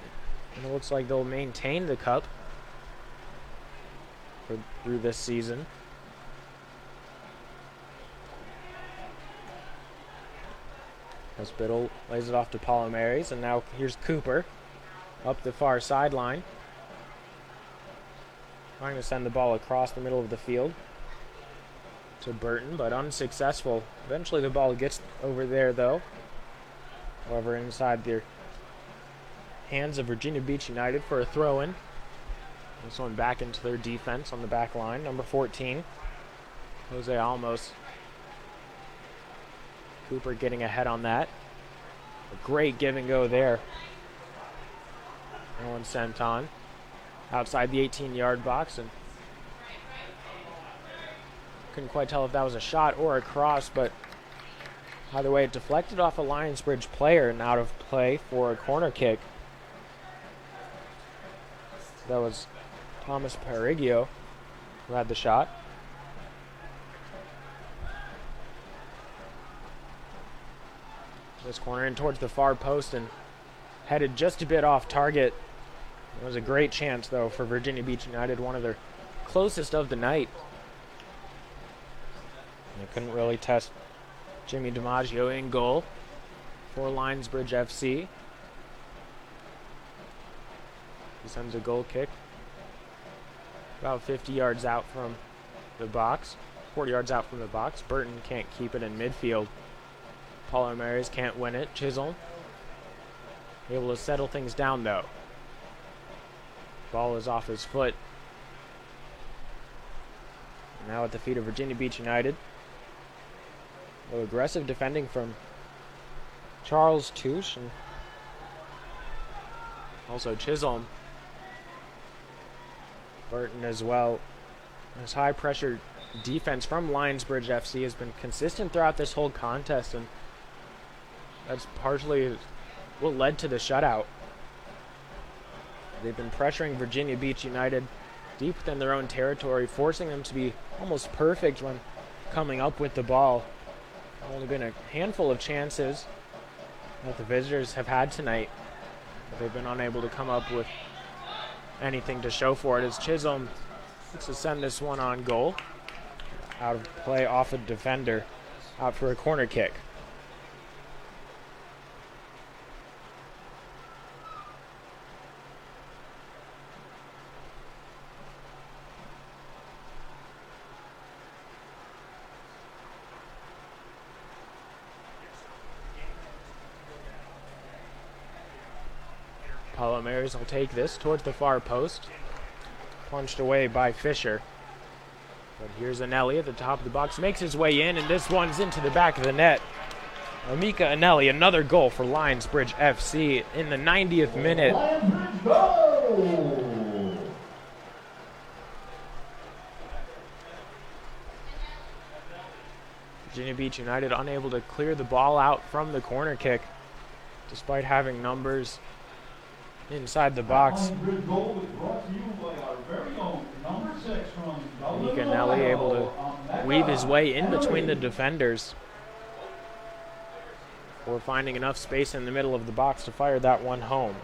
and it looks like they'll maintain the cup through this season. As Biddle lays it off to Palomares, and now here's Cooper up the far sideline, trying to send the ball across the middle of the field to Burton, but unsuccessful. Eventually the ball gets over there, though. However, inside the hands of Virginia Beach United for a throw-in. This one back into their defense on the back line. Number 14, Jose Almos. Cooper getting ahead on that. A great give and go there. No one sent on. Outside the 18-yard box, and couldn't quite tell if that was a shot or a cross, but either way, it deflected off a Lionsbridge player and out of play for a corner kick. That was Thomas Parigio who had the shot. This corner in towards the far post and headed just a bit off target. It was a great chance, though, for Virginia Beach United, one of their closest of the night. They couldn't really test Jimmy DiMaggio in goal for Lionsbridge FC. He sends a goal kick about 50 yards out from the box, 40 yards out from the box. Burton can't keep it in midfield. Palomares can't win it. Chisolm able to settle things down, though. Ball is off his foot. Now at the feet of Virginia Beach United. A little aggressive defending from Charles Touche and also Chisolm. Burton as well. This high pressure defense from Lionsbridge FC has been consistent throughout this whole contest, and that's partially what led to the shutout. They've been pressuring Virginia Beach United deep within their own territory, forcing them to be almost perfect when coming up with the ball. Only been a handful of chances that the visitors have had tonight, but they've been unable to come up with anything to show for it, as Chisolm looks to send this one on goal. Out of play off a defender, out for a corner kick. Palomares will take this towards the far post. Punched away by Fisher. But here's Eneli at the top of the box. Makes his way in, and this one's into the back of the net. Emeka Eneli, another goal for Lionsbridge FC in the 90th minute. Lionsbridge goal! Virginia Beach United unable to clear the ball out from the corner kick, despite having numbers inside the box. Lionsbridge goal was brought to you by our very own number 6 from Emeka Eneli able to weave his way in between the defenders. or finding enough space in the middle of the box to fire that one home.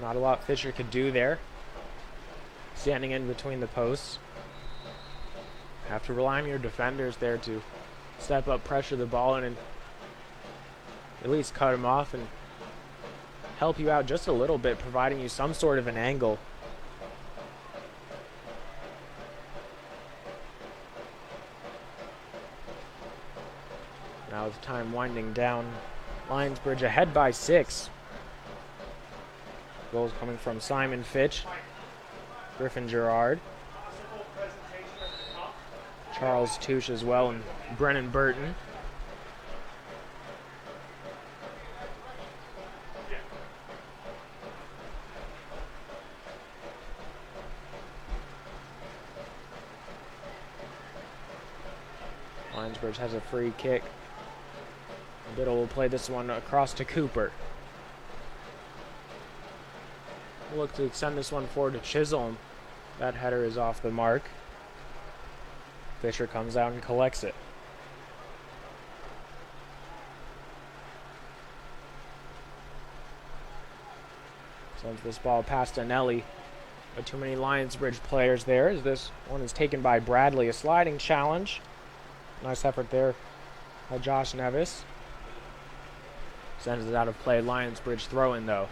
Not a lot Fisher could do there. Standing in between the posts. Have to rely on your defenders there to step up, pressure the ball in, and at least cut him off and help you out just a little bit, providing you some sort of an angle. Now with time winding down, Lionsbridge ahead by 6. Goals coming from Simon Fitch, Griffin Garrard, Charles Touche as well, and Brennen Burton. Lionsbridge has a free kick. Biddle will play this one across to Cooper. We'll look to extend this one forward to Chisolm. That header is off the mark. Fisher comes out and collects it. Sends this ball past Eneli. But too many Lionsbridge players there, as this one is taken by Bradley. A sliding challenge. Nice effort there by Josh Nevis. Sends it out of play. Lionsbridge throw-in, though.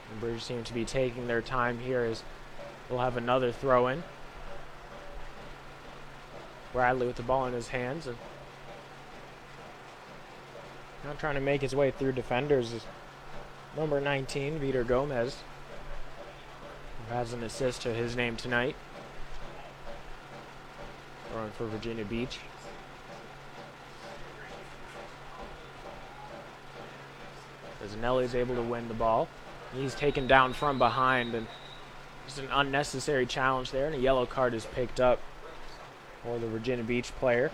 The Bridge seem to be taking their time here, as we'll have another throw-in. Bradley with the ball in his hands, and now trying to make his way through defenders is number 19, Vitor Gomes, who has an assist to his name tonight. Throwing for Virginia Beach. As Eneli's able to win the ball. He's taken down from behind, and just an unnecessary challenge there, and a yellow card is picked up for the Virginia Beach player.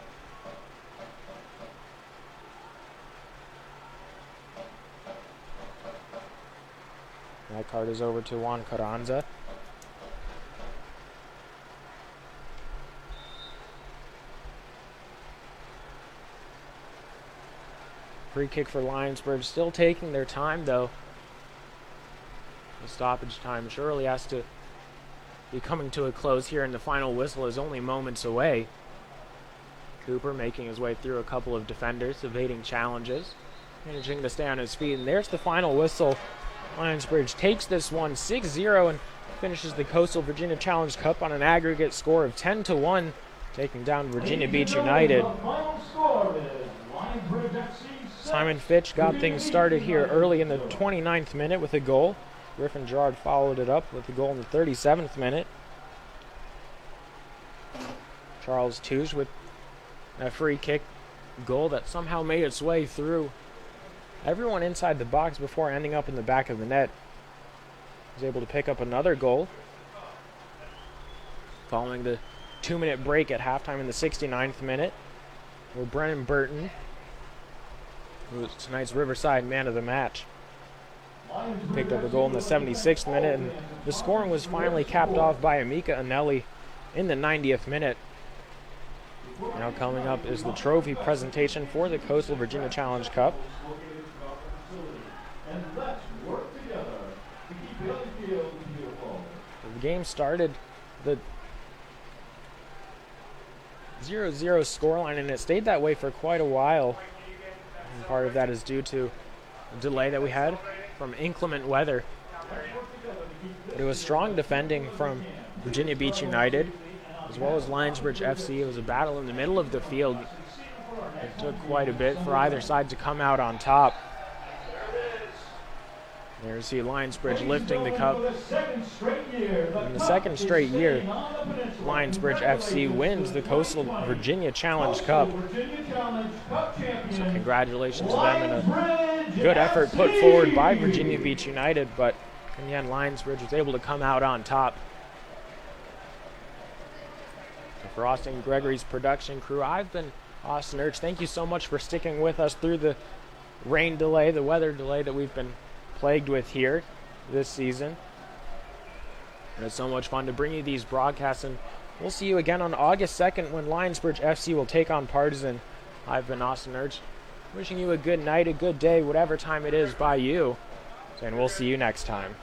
That card is over to Juan Carranza. Free kick for Lionsbridge, still taking their time though. The stoppage time surely has to be coming to a close here, and the final whistle is only moments away. Cooper making his way through a couple of defenders, evading challenges, managing to stay on his feet, and there's the final whistle. Lionsbridge takes this one 6-0 and finishes the Coastal Virginia Challenge Cup on an aggregate score of 10-1, taking down Virginia Beach United. Simon Fitch got things started here early in the 29th minute with a goal. Griffin Garrard followed it up with a goal in the 37th minute. Charles Touche with a free kick goal that somehow made its way through everyone inside the box before ending up in the back of the net. Was able to pick up another goal following the 2-minute break at halftime in the 69th minute, where Brennen Burton, who was tonight's Riverside man of the match, picked up a goal in the 76th minute, and the scoring was finally capped off by Emeka Eneli in the 90th minute. Now coming up is the trophy presentation for the Coastal Virginia Challenge Cup. The game started the 0-0 scoreline, and it stayed that way for quite a while. And part of that is due to a delay that we had from inclement weather. But it was strong defending from Virginia Beach United, as well as Lionsbridge FC. It was a battle in the middle of the field. It took quite a bit for either side to come out on top. There you see Lionsbridge lifting the cup. In the second straight year, Lionsbridge FC wins the Coastal Virginia Challenge Cup. So congratulations to them, and a good effort put forward by Virginia Beach United, but in the end, Lionsbridge was able to come out on top. So for Austin Gregory's production crew, I've been Austin Urch, thank you so much for sticking with us through the rain delay, the weather delay that we've been plagued with here this season. And it's so much fun to bring you these broadcasts, and we'll see you again on August 2nd when Lionsbridge FC will take on Partisan. I've been Austin Urch, wishing you a good night, a good day, whatever time it is by you, and we'll see you next time.